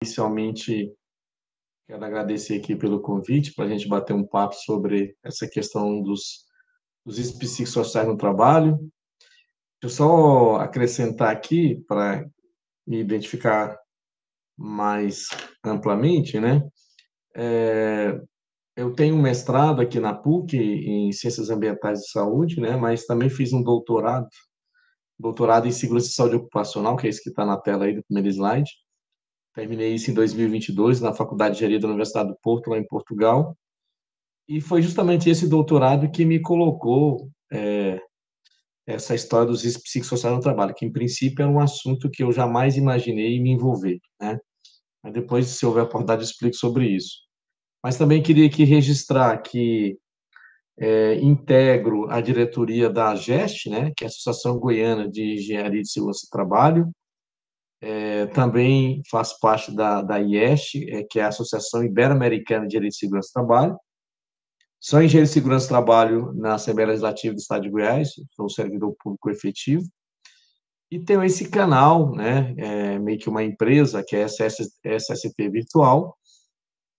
Inicialmente, quero agradecer aqui pelo convite para a gente bater um papo sobre essa questão dos riscos psicossociais no trabalho. Deixa eu só acrescentar aqui, para me identificar mais amplamente, né? Eh, eu tenho um mestrado aqui na PUC em Ciências Ambientais e Saúde, né? Mas também fiz um doutorado em Segurança e Saúde Ocupacional, que é esse que está na tela aí do primeiro slide. Terminei isso em 2022 na Faculdade de Engenharia da Universidade do Porto, lá em Portugal. E foi justamente esse doutorado que me colocou essa história dos riscos psicossociais no trabalho, que em princípio era um assunto que eu jamais imaginei me envolver, né? Mas depois, se houver oportunidade, eu explico sobre isso. Mas também queria aqui registrar que integro a diretoria da AGEST, né, que é a Associação Goiana de Engenharia de Segurança do Trabalho. Também faço parte da IEST, que é a Associação Ibero-Americana de Engenharia de Segurança do Trabalho. Sou engenheiro de segurança do trabalho na Assembleia Legislativa do Estado de Goiás, sou servidor público efetivo, e tenho esse canal, né, meio que uma empresa, que é essa SST Virtual,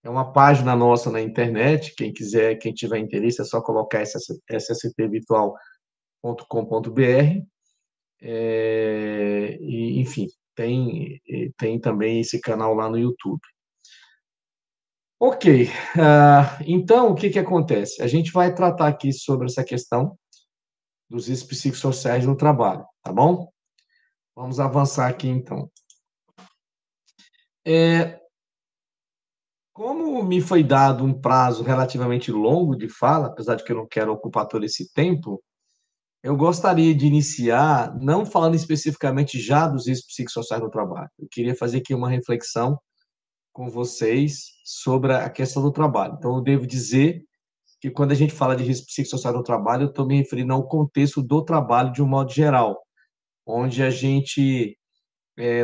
é uma página nossa na internet, quem quiser, quem tiver interesse, é só colocar ssstvirtual.com.br, e, enfim, tem também esse canal lá no YouTube. Ok, então o que acontece? A gente vai tratar aqui sobre essa questão dos riscos psicossociais no trabalho, tá bom? Vamos avançar aqui então. Como me foi dado um prazo relativamente longo de fala, apesar de que eu não quero ocupar todo esse tempo, eu gostaria de iniciar não falando especificamente já dos riscos psicossociais no trabalho. Eu queria fazer aqui uma reflexão com vocês sobre a questão do trabalho. Então, eu devo dizer que quando a gente fala de risco psicossocial no trabalho, eu estou me referindo ao contexto do trabalho de um modo geral, onde a gente,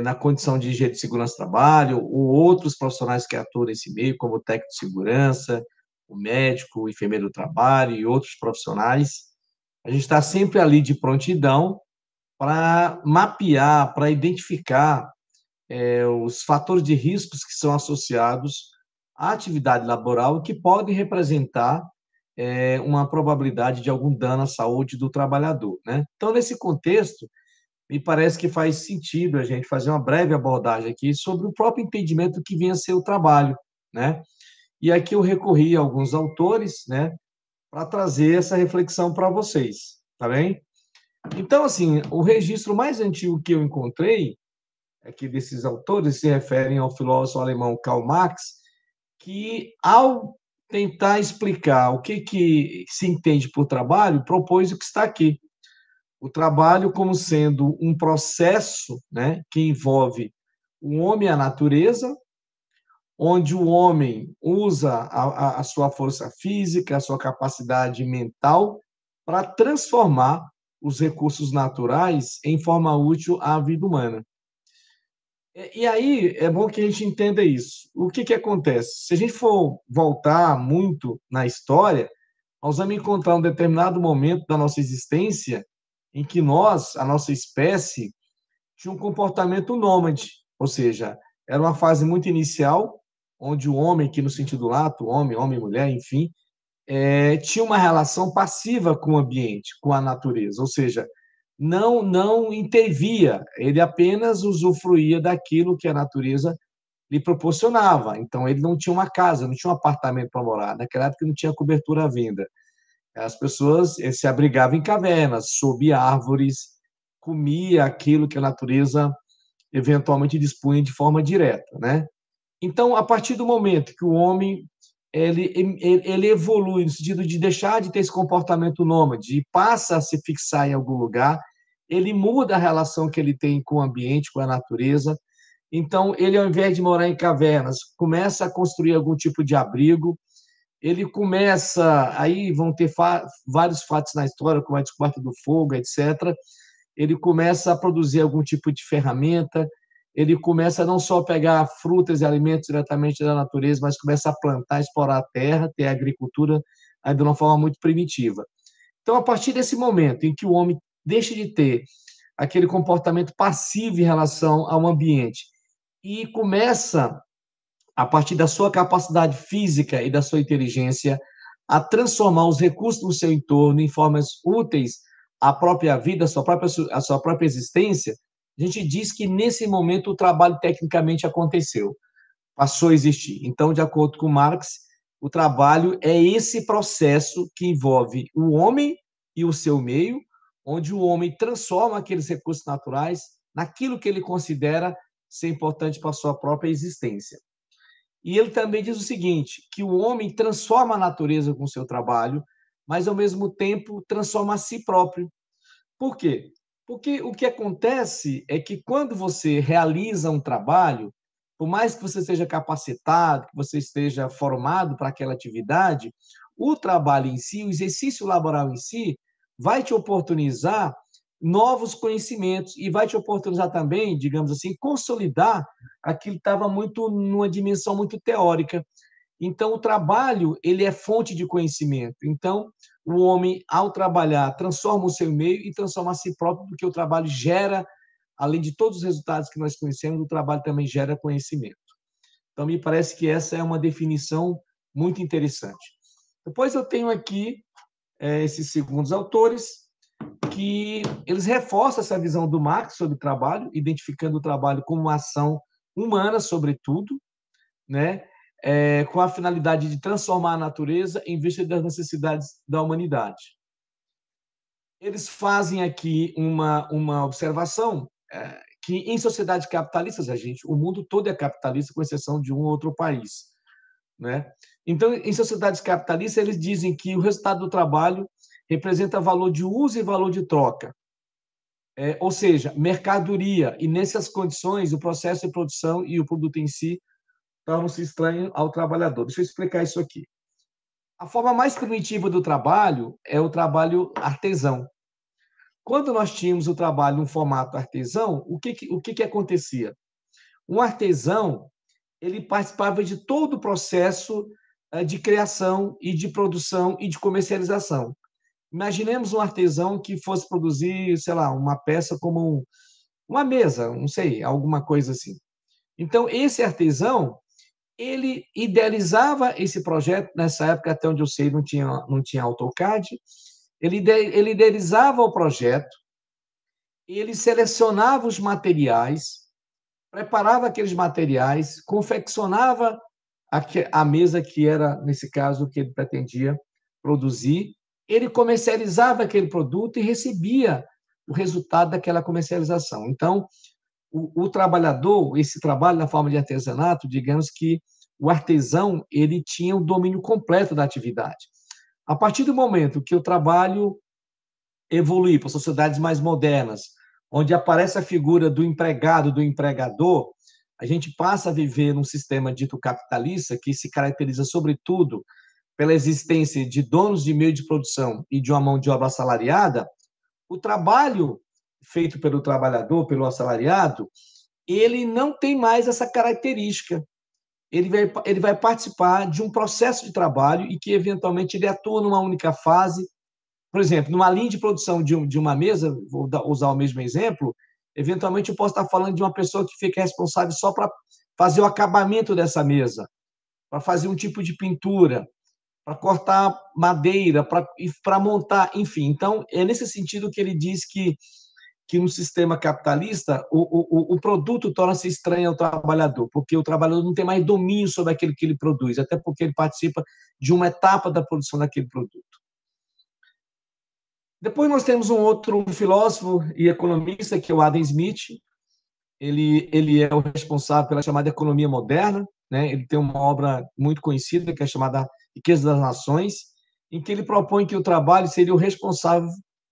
na condição de engenheiro de segurança do trabalho, ou outros profissionais que atuam nesse meio, como o técnico de segurança, o médico, o enfermeiro do trabalho e outros profissionais, a gente está sempre ali de prontidão para mapear, para identificar os fatores de riscos que são associados à atividade laboral e que podem representar uma probabilidade de algum dano à saúde do trabalhador, né? Então, nesse contexto, me parece que faz sentido a gente fazer uma breve abordagem aqui sobre o próprio entendimento que vem a ser o trabalho, né? E aqui eu recorri a alguns autores, né, para trazer essa reflexão para vocês, tá bem? Então, assim, o registro mais antigo que eu encontrei aqui desses autores se referem ao filósofo alemão Karl Marx, que, ao tentar explicar o que se entende por trabalho, propôs o que está aqui. O trabalho como sendo um processo, né, que envolve o homem e a natureza, onde o homem usa a sua força física, a sua capacidade mental para transformar os recursos naturais em forma útil à vida humana. E aí é bom que a gente entenda isso. O que acontece? Se a gente for voltar muito na história, nós vamos encontrar um determinado momento da nossa existência em que nós, a nossa espécie, tinha um comportamento nômade, ou seja, era uma fase muito inicial, onde o homem, que no sentido lato, homem, homem, mulher, enfim, tinha uma relação passiva com o ambiente, com a natureza, ou seja, não intervia, ele apenas usufruía daquilo que a natureza lhe proporcionava. Então, ele não tinha uma casa, não tinha um apartamento para morar. Naquela época não tinha cobertura à venda. As pessoas se abrigavam em cavernas, sob árvores, comia aquilo que a natureza eventualmente dispunha de forma direta, né? Então, a partir do momento que o homem ele evolui no sentido de deixar de ter esse comportamento nômade e passa a se fixar em algum lugar, ele muda a relação que ele tem com o ambiente, com a natureza. Então, ele, ao invés de morar em cavernas, começa a construir algum tipo de abrigo. Ele começa, aí vão ter vários fatos na história, como a descoberta do fogo, etc. Ele começa a produzir algum tipo de ferramenta, ele começa não só a pegar frutas e alimentos diretamente da natureza, mas começa a plantar, explorar a terra, ter a agricultura de uma forma muito primitiva. Então, a partir desse momento em que o homem deixa de ter aquele comportamento passivo em relação ao ambiente e começa a partir da sua capacidade física e da sua inteligência, a transformar os recursos do seu entorno em formas úteis à própria vida, à sua própria existência, a gente diz que, nesse momento, o trabalho tecnicamente aconteceu, passou a existir. Então, de acordo com Marx, o trabalho é esse processo que envolve o homem e o seu meio, onde o homem transforma aqueles recursos naturais naquilo que ele considera ser importante para a sua própria existência. E ele também diz o seguinte, que o homem transforma a natureza com o seu trabalho, mas, ao mesmo tempo, transforma a si próprio. Por quê? Porque o que acontece é que, quando você realiza um trabalho, por mais que você seja capacitado, que você esteja formado para aquela atividade, o trabalho em si, o exercício laboral em si, vai te oportunizar novos conhecimentos e vai te oportunizar também, digamos assim, consolidar aquilo que estava muito numa dimensão muito teórica. Então, o trabalho, ele é fonte de conhecimento. Então, o homem, ao trabalhar, transforma o seu meio e transforma a si próprio, porque o trabalho gera, além de todos os resultados que nós conhecemos, o trabalho também gera conhecimento. Então, me parece que essa é uma definição muito interessante. Depois eu tenho aqui esses segundos autores, que eles reforçam essa visão do Marx sobre o trabalho, identificando o trabalho como uma ação humana, sobretudo, né? Com a finalidade de transformar a natureza em vista das necessidades da humanidade. Eles fazem aqui uma observação que, em sociedades capitalistas, o mundo todo é capitalista, com exceção de um ou outro país, né? Então, em sociedades capitalistas, eles dizem que o resultado do trabalho representa valor de uso e valor de troca, ou seja, mercadoria, e, nessas condições, o processo de produção e o produto em si tornam-se estranhos ao trabalhador. Deixa eu explicar isso aqui. A forma mais primitiva do trabalho é o trabalho artesão. Quando nós tínhamos o trabalho no formato artesão, o que acontecia? Um artesão, ele participava de todo o processo de criação e de produção e de comercialização. Imaginemos um artesão que fosse produzir, sei lá, uma peça como uma mesa, não sei, alguma coisa assim. Então, esse artesão, ele idealizava esse projeto. Nessa época, até onde eu sei, não tinha AutoCAD. Ele idealizava o projeto, ele selecionava os materiais, preparava aqueles materiais, confeccionava a mesa, que era, nesse caso, o que ele pretendia produzir. Ele comercializava aquele produto e recebia o resultado daquela comercialização. Então, o trabalhador, esse trabalho na forma de artesanato, digamos que o artesão, ele tinha o domínio completo da atividade. A partir do momento que o trabalho evolui para sociedades mais modernas, onde aparece a figura do empregado, do empregador, a gente passa a viver num sistema dito capitalista, que se caracteriza, sobretudo, pela existência de donos de meio de produção e de uma mão de obra assalariada. O trabalho feito pelo trabalhador, pelo assalariado, ele não tem mais essa característica. Ele vai participar de um processo de trabalho e que, eventualmente, ele atua numa única fase. Por exemplo, numa linha de produção de uma mesa, vou usar o mesmo exemplo, eventualmente eu posso estar falando de uma pessoa que fica responsável só para fazer o acabamento dessa mesa, para fazer um tipo de pintura, para cortar madeira, para montar, enfim. Então, é nesse sentido que ele diz que no sistema capitalista o produto torna-se estranho ao trabalhador, porque o trabalhador não tem mais domínio sobre aquilo que ele produz, até porque ele participa de uma etapa da produção daquele produto. Depois nós temos um outro filósofo e economista, que é o Adam Smith. Ele é o responsável pela chamada economia moderna, né? Ele tem uma obra muito conhecida, que é chamada Riqueza das Nações, em que ele propõe que o trabalho seria o responsável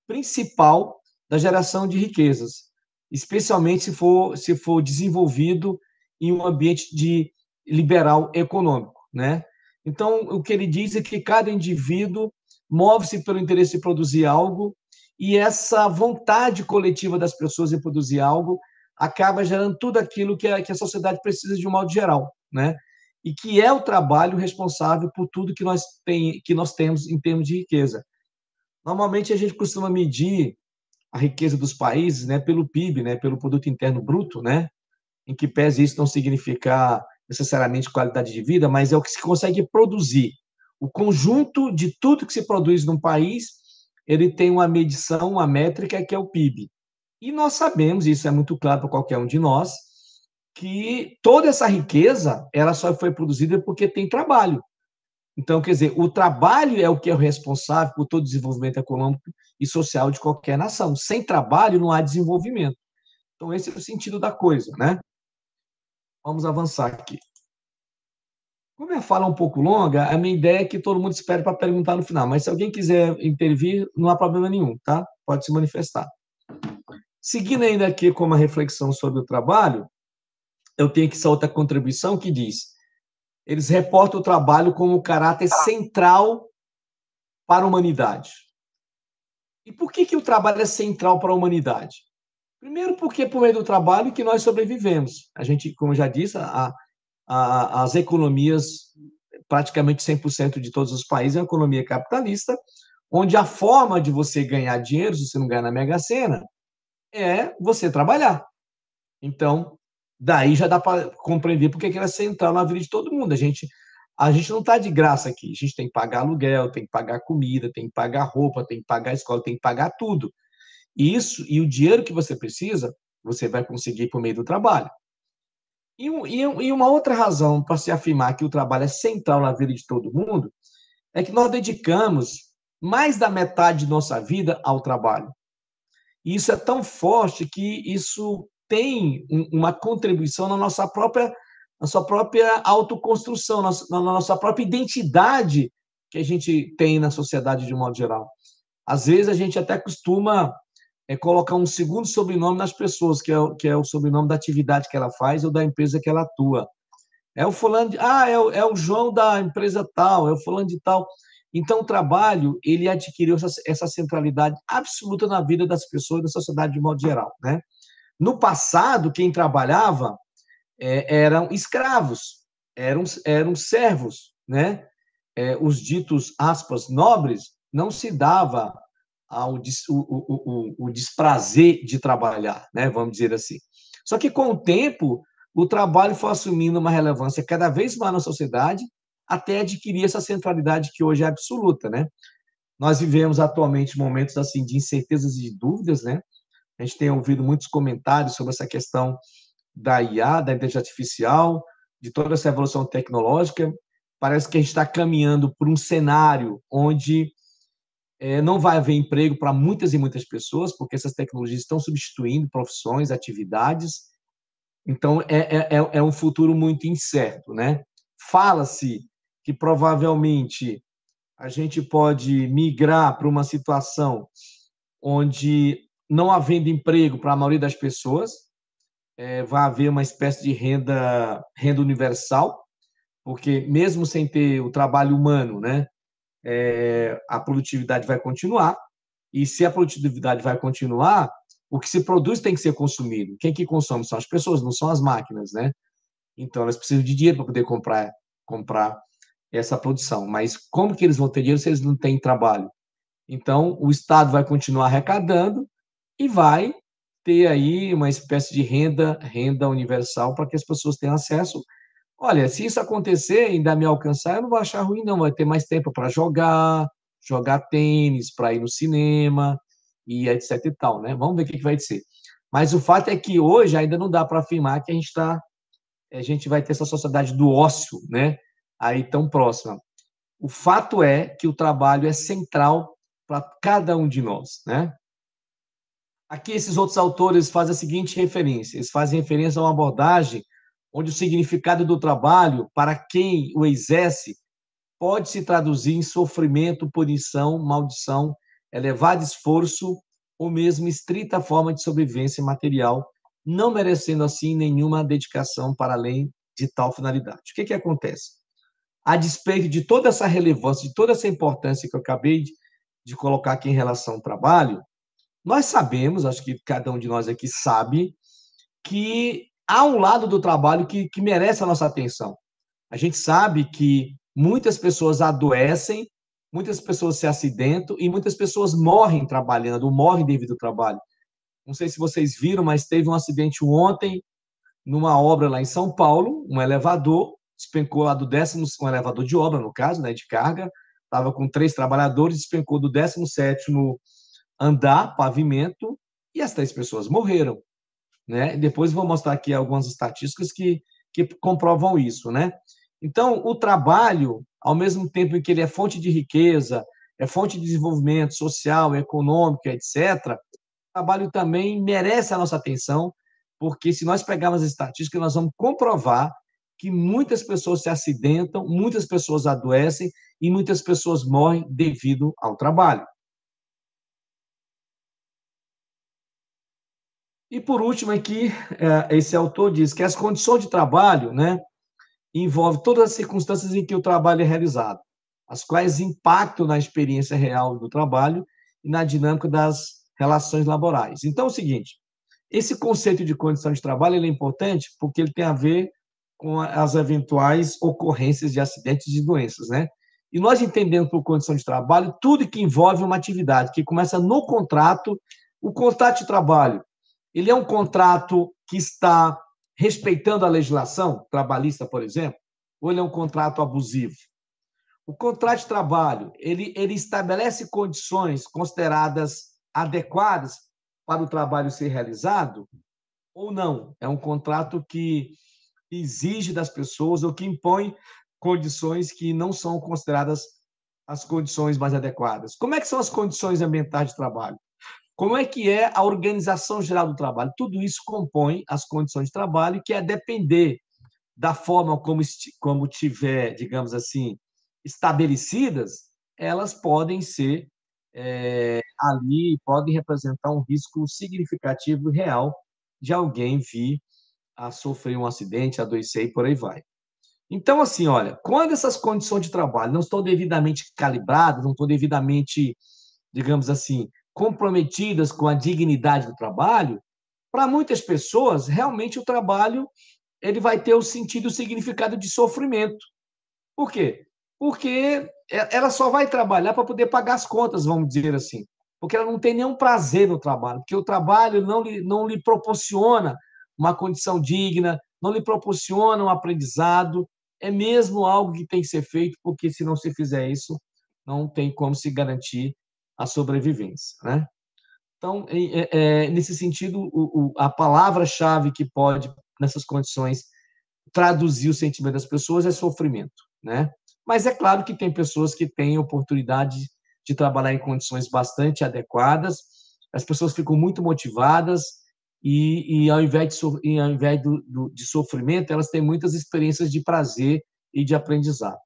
principal da geração de riquezas, especialmente se for desenvolvido em um ambiente de liberal econômico, né? Então, o que ele diz é que cada indivíduo move-se pelo interesse de produzir algo, e essa vontade coletiva das pessoas em produzir algo acaba gerando tudo aquilo que a sociedade precisa, de um modo geral, né? E que é o trabalho responsável por tudo que nós temos em termos de riqueza. Normalmente, a gente costuma medir a riqueza dos países, né, pelo PIB, né, pelo Produto Interno Bruto, né, em que pese isso não significar necessariamente qualidade de vida, mas é o que se consegue produzir. O conjunto de tudo que se produz num país, ele tem uma medição, uma métrica, que é o PIB. E nós sabemos, isso é muito claro para qualquer um de nós, que toda essa riqueza, ela só foi produzida porque tem trabalho. Então, quer dizer, o trabalho é o que é o responsável por todo o desenvolvimento econômico e social de qualquer nação. Sem trabalho não há desenvolvimento. Então, esse é o sentido da coisa, né? Vamos avançar aqui. Como a fala é um pouco longa, a minha ideia é que todo mundo espere para perguntar no final, mas se alguém quiser intervir, não há problema nenhum, tá? Pode se manifestar. Seguindo ainda aqui com uma reflexão sobre o trabalho, eu tenho aqui essa outra contribuição que diz: eles reportam o trabalho como caráter central para a humanidade. E por que o trabalho é central para a humanidade? Primeiro, porque é por meio do trabalho que nós sobrevivemos. A gente, como eu já disse, as economias, praticamente 100% de todos os países, é uma economia capitalista, onde a forma de você ganhar dinheiro, se você não ganhar na Mega Sena, é você trabalhar. Então, daí já dá para compreender porque que ela é central na vida de todo mundo. A gente não está de graça aqui. A gente tem que pagar aluguel, tem que pagar comida, tem que pagar roupa, tem que pagar escola, tem que pagar tudo. Isso, e o dinheiro que você precisa, você vai conseguir por meio do trabalho. E uma outra razão para se afirmar que o trabalho é central na vida de todo mundo é que nós dedicamos mais da metade de nossa vida ao trabalho. E isso é tão forte que isso tem uma contribuição na sua própria autoconstrução, na nossa própria identidade que a gente tem na sociedade de um modo geral. Às vezes a gente até costuma colocar um segundo sobrenome nas pessoas, que é o sobrenome da atividade que ela faz ou da empresa que ela atua. É o fulano é o João da empresa tal, é o fulano de tal. Então, o trabalho, ele adquiriu essa centralidade absoluta na vida das pessoas, da sociedade de modo geral, né? No passado, quem trabalhava eram escravos, eram servos, né? Os ditos, aspas, nobres, não se dava o desprazer de trabalhar, né? Vamos dizer assim. Só que, com o tempo, o trabalho foi assumindo uma relevância cada vez mais na sociedade, até adquirir essa centralidade que hoje é absoluta, né? Nós vivemos atualmente momentos assim de incertezas e de dúvidas, né? A gente tem ouvido muitos comentários sobre essa questão da IA, da inteligência artificial, de toda essa evolução tecnológica. Parece que a gente está caminhando por um cenário onde não vai haver emprego para muitas e muitas pessoas, porque essas tecnologias estão substituindo profissões, atividades. Então, é um futuro muito incerto, né? Fala-se que provavelmente a gente pode migrar para uma situação onde, não havendo emprego para a maioria das pessoas, vai haver uma espécie de renda universal, porque mesmo sem ter o trabalho humano, né, a produtividade vai continuar, e se a produtividade vai continuar, o que se produz tem que ser consumido. Quem que consome são as pessoas, não são as máquinas, né? Então, elas precisam de dinheiro para poder comprar essa produção. Mas como que eles vão ter dinheiro se eles não têm trabalho? Então, o Estado vai continuar arrecadando e vai ter aí uma espécie de renda universal para que as pessoas tenham acesso. Olha, se isso acontecer e ainda me alcançar, eu não vou achar ruim, não. Vai ter mais tempo para jogar tênis, para ir no cinema e etc e tal, né? Vamos ver o que vai ser. Mas o fato é que hoje ainda não dá para afirmar que a gente vai ter essa sociedade do ócio, né? Aí tão próxima. O fato é que o trabalho é central para cada um de nós, né? Aqui esses outros autores fazem a seguinte referência, eles fazem referência a uma abordagem onde o significado do trabalho, para quem o exerce, pode se traduzir em sofrimento, punição, maldição, elevado esforço ou mesmo estrita forma de sobrevivência material, não merecendo assim nenhuma dedicação para além de tal finalidade. O que acontece? A despeito de toda essa relevância, de toda essa importância que eu acabei de colocar aqui em relação ao trabalho, nós sabemos, acho que cada um de nós aqui sabe, que há um lado do trabalho que merece a nossa atenção. A gente sabe que muitas pessoas adoecem, muitas pessoas se acidentam e muitas pessoas morrem trabalhando, ou morrem devido ao trabalho. Não sei se vocês viram, mas teve um acidente ontem numa obra lá em São Paulo, um elevador despencou lá do décimo, um elevador de obra, no caso, né, de carga, estava com 3 trabalhadores, despencou do 17º andar, pavimento, e as 3 pessoas morreram, né? Depois vou mostrar aqui algumas estatísticas que comprovam isso, né? Então, o trabalho, ao mesmo tempo em que ele é fonte de riqueza, é fonte de desenvolvimento social, econômico, etc., o trabalho também merece a nossa atenção, porque se nós pegarmos as estatísticas, nós vamos comprovar que muitas pessoas se acidentam, muitas pessoas adoecem e muitas pessoas morrem devido ao trabalho. E por último aqui, esse autor diz que as condições de trabalho, né, envolve todas as circunstâncias em que o trabalho é realizado, as quais impactam na experiência real do trabalho e na dinâmica das relações laborais. Então é o seguinte, esse conceito de condição de trabalho ele é importante porque ele tem a ver com as eventuais ocorrências de acidentes e doenças, né? E nós entendemos por condição de trabalho tudo que envolve uma atividade, que começa no contrato. O contrato de trabalho, ele é um contrato que está respeitando a legislação trabalhista, por exemplo, ou ele é um contrato abusivo? O contrato de trabalho, ele estabelece condições consideradas adequadas para o trabalho ser realizado ou não? É um contrato que exige das pessoas ou que impõe condições que não são consideradas as condições mais adequadas. Como é que são as condições ambientais de trabalho? Como é que é a organização geral do trabalho? Tudo isso compõe as condições de trabalho, que é depender da forma como tiver, digamos assim, estabelecidas, elas podem ser ali, podem representar um risco significativo e real de alguém vir a sofrer um acidente, adoecer e por aí vai. Então, assim, olha, quando essas condições de trabalho não estão devidamente calibradas, não estão devidamente, digamos assim, comprometidas com a dignidade do trabalho, para muitas pessoas, realmente o trabalho ele vai ter o sentido e o significado de sofrimento. Por quê? Porque ela só vai trabalhar para poder pagar as contas, vamos dizer assim. Porque ela não tem nenhum prazer no trabalho, porque o trabalho não lhe proporciona uma condição digna, não lhe proporciona um aprendizado, é mesmo algo que tem que ser feito, porque se não se fizer isso, não tem como se garantir a sobrevivência, né? Então, nesse sentido, a palavra-chave que pode, nessas condições, traduzir o sentimento das pessoas é sofrimento, né? Mas é claro que tem pessoas que têm oportunidade de trabalhar em condições bastante adequadas, as pessoas ficam muito motivadas e ao invés, de sofrimento, elas têm muitas experiências de prazer e de aprendizado.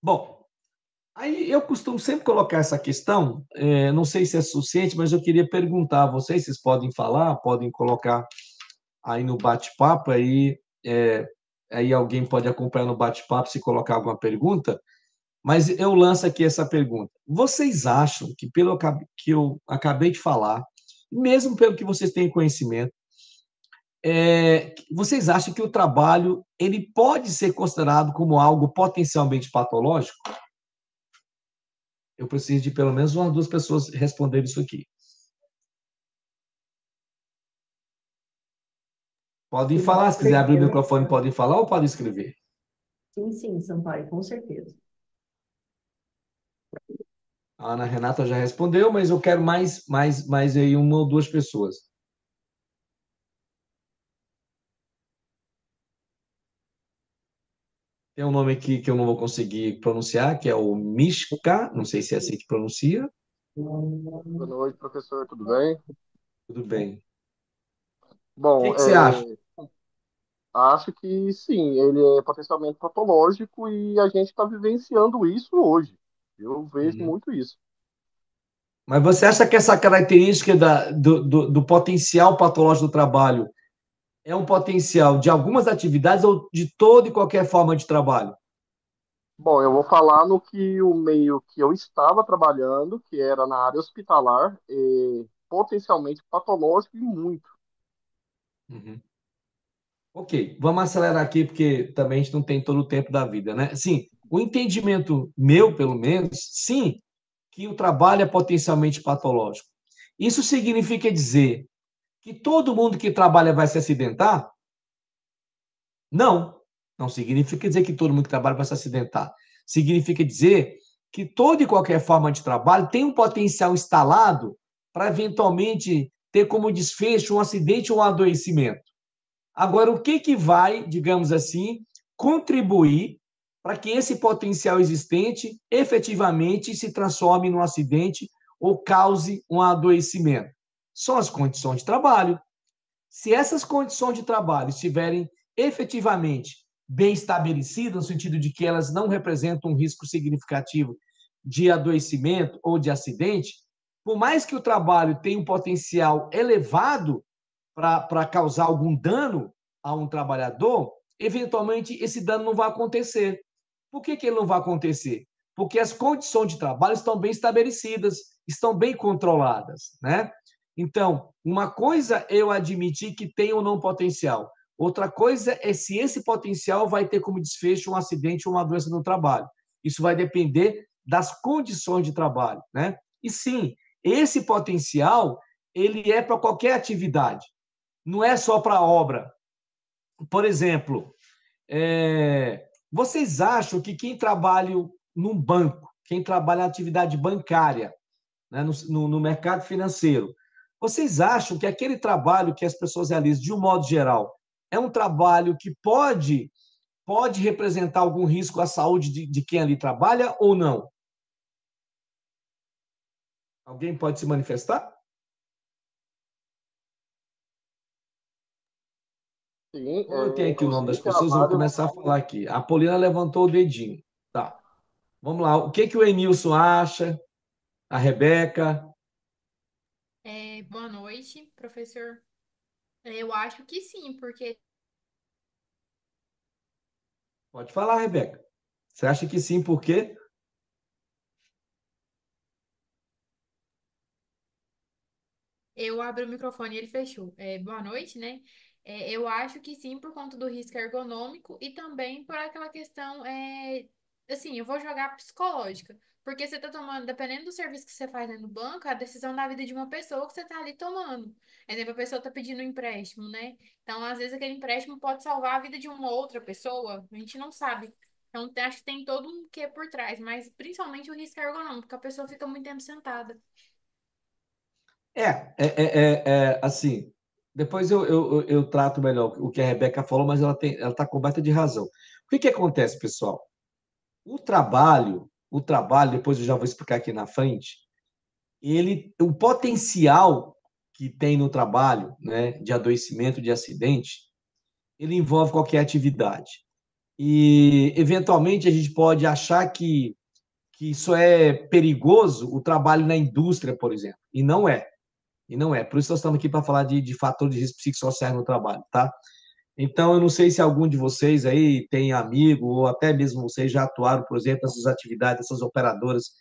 Bom, aí eu costumo sempre colocar essa questão, não sei se é suficiente, mas eu queria perguntar a vocês, vocês podem falar, podem colocar aí no bate-papo, aí alguém pode acompanhar no bate-papo se colocar alguma pergunta, mas eu lanço aqui essa pergunta. Vocês acham que, pelo que eu acabei de falar, mesmo pelo que vocês têm conhecimento, vocês acham que o trabalho ele pode ser considerado como algo potencialmente patológico? Eu preciso de pelo menos umas 2 pessoas responderem isso aqui. Podem Sim, falar, com se quiser abrir o certeza. microfone, podem falar ou podem escrever. Sim, sim, Sampaio, com certeza. A Ana Renata já respondeu, mas eu quero mais aí 1 ou 2 pessoas. Tem um nome aqui que eu não vou conseguir pronunciar, que é o Mishka, não sei se é assim que pronuncia. Boa noite, professor, tudo bem? Tudo bem. O que Bom, que você acha? acho que sim, ele é potencialmente patológico e a gente está vivenciando isso hoje. Eu vejo Uhum. muito isso. Mas você acha que essa característica do potencial patológico do trabalho é um potencial de algumas atividades ou de toda e qualquer forma de trabalho? Bom, eu vou falar no que o meio que eu estava trabalhando, que era na área hospitalar, potencialmente patológico e muito. Uhum. Ok, vamos acelerar aqui, porque também a gente não tem todo o tempo da vida, né? Sim, o entendimento meu, pelo menos, sim, que o trabalho é potencialmente patológico. Isso significa dizer Que todo mundo que trabalha vai se acidentar? Não. Não significa dizer que todo mundo que trabalha vai se acidentar. Significa dizer que toda e qualquer forma de trabalho tem um potencial instalado para eventualmente ter como desfecho um acidente ou um adoecimento. Agora, o que vai, digamos assim, contribuir para que esse potencial existente efetivamente se transforme num acidente ou cause um adoecimento? São as condições de trabalho. Se essas condições de trabalho estiverem efetivamente bem estabelecidas, no sentido de que elas não representam um risco significativo de adoecimento ou de acidente, por mais que o trabalho tenha um potencial elevado para causar algum dano a um trabalhador, eventualmente esse dano não vai acontecer. Por que ele não vai acontecer? Porque as condições de trabalho estão bem estabelecidas, estão bem controladas, né? Então, uma coisa é eu admitir que tem ou não potencial. Outra coisa é se esse potencial vai ter como desfecho um acidente ou uma doença no trabalho. Isso vai depender das condições de trabalho, né? E sim, esse potencial ele é para qualquer atividade, não é só para obra. Por exemplo, vocês acham que quem trabalha num banco, quem trabalha na atividade bancária, né, no mercado financeiro, vocês acham que aquele trabalho que as pessoas realizam, de um modo geral, é um trabalho que pode representar algum risco à saúde de quem ali trabalha ou não? Alguém pode se manifestar? Sim, Como eu tenho aqui o nome das inclusive há pessoas, eu vou vários. começar a falar aqui. A Paulina levantou o dedinho. Tá. Vamos lá. O que o Enilson acha? A Rebeca? Boa noite, professor. Eu acho que sim, porque Pode falar, Rebeca. Você acha que sim, por quê? eu abri o microfone e ele fechou. Boa noite, né? Eu acho que sim, por conta do risco ergonômico e também por aquela questão, assim, eu vou jogar psicológica. Porque você tá tomando, dependendo do serviço que você faz dentro do banco, a decisão da vida de uma pessoa que você tá ali tomando. Exemplo, a pessoa tá pedindo um empréstimo, né? Então, às vezes, aquele empréstimo pode salvar a vida de uma outra pessoa, a gente não sabe. Então, acho que tem todo um quê por trás, mas principalmente o risco ergonômico, porque a pessoa fica muito tempo sentada. Assim, depois eu trato melhor o que a Rebeca falou, mas ela está coberta de razão. O que acontece, pessoal? O trabalho, depois eu já vou explicar aqui na frente, o potencial que tem no trabalho, né, de adoecimento, de acidente, ele envolve qualquer atividade. E, eventualmente, a gente pode achar que isso é perigoso, o trabalho na indústria, por exemplo, e não é. E não é. Por isso nós estamos aqui para falar de fatores de risco psicossociais no trabalho, tá? Então, eu não sei se algum de vocês aí tem amigo, ou até mesmo vocês já atuaram, por exemplo, nessas atividades, essas operadoras,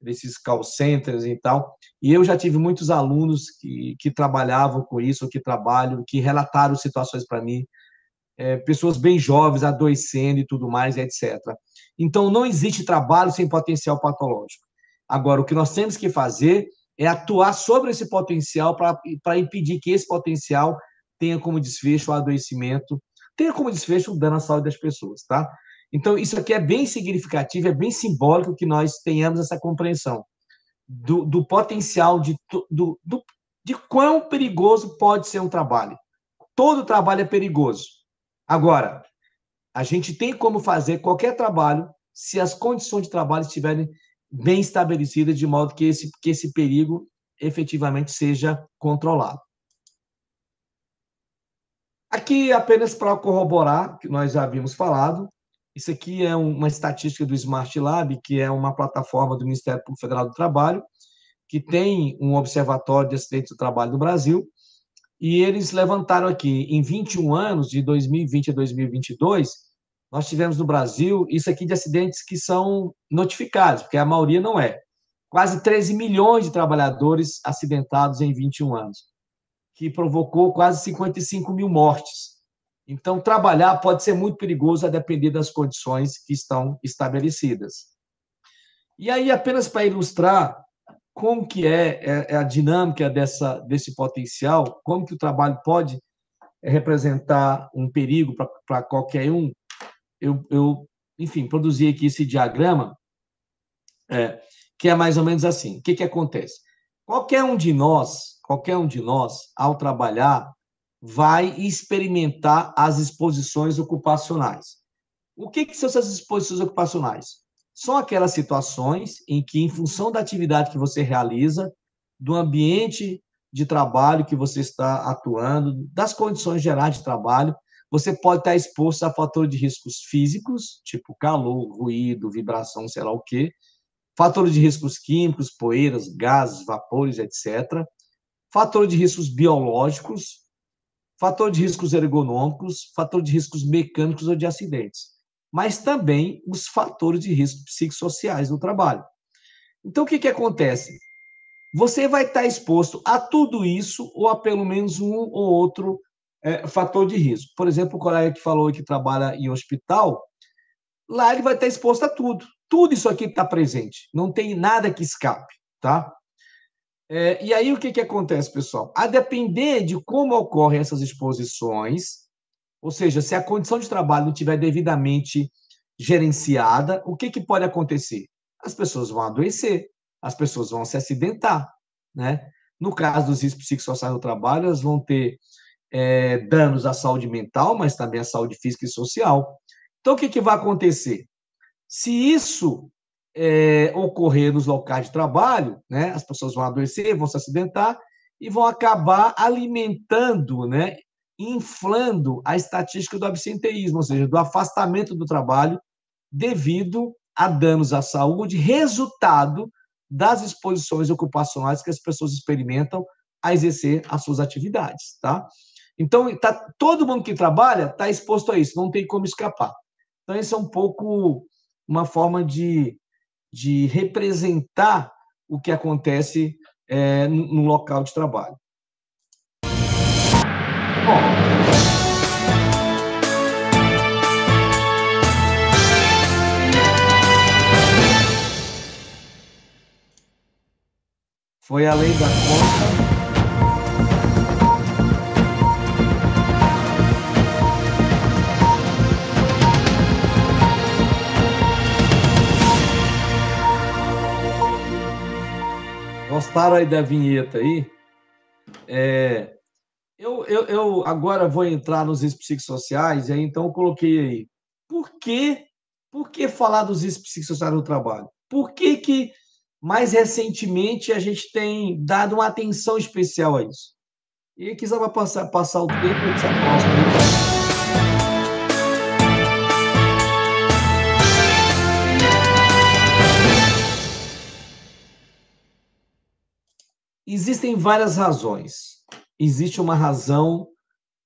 desses call centers e tal. E eu já tive muitos alunos que trabalhavam com isso, ou que trabalham, que relataram situações para mim, pessoas bem jovens, adoecendo e tudo mais, etc. Então, não existe trabalho sem potencial patológico. Agora, o que nós temos que fazer é atuar sobre esse potencial para impedir que esse potencial tenha como desfecho o adoecimento, tenha como desfecho o dano à saúde das pessoas, tá? Então, isso aqui é bem significativo, é bem simbólico que nós tenhamos essa compreensão do potencial de quão perigoso pode ser um trabalho. Todo trabalho é perigoso. Agora, a gente tem como fazer qualquer trabalho se as condições de trabalho estiverem bem estabelecidas, de modo que esse perigo efetivamente seja controlado. Aqui, apenas para corroborar, que nós já havíamos falado, isso aqui é uma estatística do Smart Lab, que é uma plataforma do Ministério Público Federal do Trabalho, que tem um observatório de acidentes do trabalho no Brasil, e eles levantaram aqui, em 21 anos, de 2020 a 2022, nós tivemos no Brasil, isso aqui de acidentes que são notificados, porque a maioria não é. Quase 13 milhões de trabalhadores acidentados em 21 anos, que provocou quase 55 mil mortes. Então, trabalhar pode ser muito perigoso a depender das condições que estão estabelecidas. E aí, apenas para ilustrar como que é a dinâmica desse potencial, como que o trabalho pode representar um perigo para qualquer um, enfim, produzi aqui esse diagrama, que é mais ou menos assim. O que que acontece? Qualquer um de nós, ao trabalhar, vai experimentar as exposições ocupacionais. O que que são essas exposições ocupacionais? São aquelas situações em que, em função da atividade que você realiza, do ambiente de trabalho que você está atuando, das condições gerais de trabalho, você pode estar exposto a fatores de riscos físicos, tipo calor, ruído, vibração, sei lá o quê, fatores de riscos químicos, poeiras, gases, vapores, etc. Fator de riscos biológicos, fator de riscos ergonômicos, fator de riscos mecânicos ou de acidentes, mas também os fatores de risco psicossociais no trabalho. Então, o que que acontece? Você vai estar exposto a tudo isso ou a pelo menos um ou outro fator de risco. Por exemplo, o colega que falou que trabalha em hospital, lá ele vai estar exposto a tudo. Tudo isso aqui está presente. Não tem nada que escape, tá? E aí, o que que acontece, pessoal? A depender de como ocorrem essas exposições, ou seja, se a condição de trabalho não estiver devidamente gerenciada, o que que pode acontecer? As pessoas vão adoecer, as pessoas vão se acidentar, né? No caso dos riscos psicossociais no trabalho, elas vão ter danos à saúde mental, mas também à saúde física e social. Então, o que que vai acontecer? Se isso ocorrer nos locais de trabalho, né, as pessoas vão adoecer, vão se acidentar e vão acabar alimentando, né, inflando a estatística do absenteísmo, ou seja, do afastamento do trabalho devido a danos à saúde, resultado das exposições ocupacionais que as pessoas experimentam a exercer as suas atividades, tá? Então, todo mundo que trabalha está exposto a isso, não tem como escapar. Então, esse é um pouco uma forma de representar o que acontece no local de trabalho. Bom, foi além da conta. Gostaram aí da vinheta aí? Eu agora vou entrar nos riscos psicossociais, e aí então eu coloquei aí. Por que falar dos riscos psicossociais no trabalho? Por que mais recentemente a gente tem dado uma atenção especial a isso? E aqui só vai passar o tempo, a gente se aproxima. Existem várias razões. Existe uma razão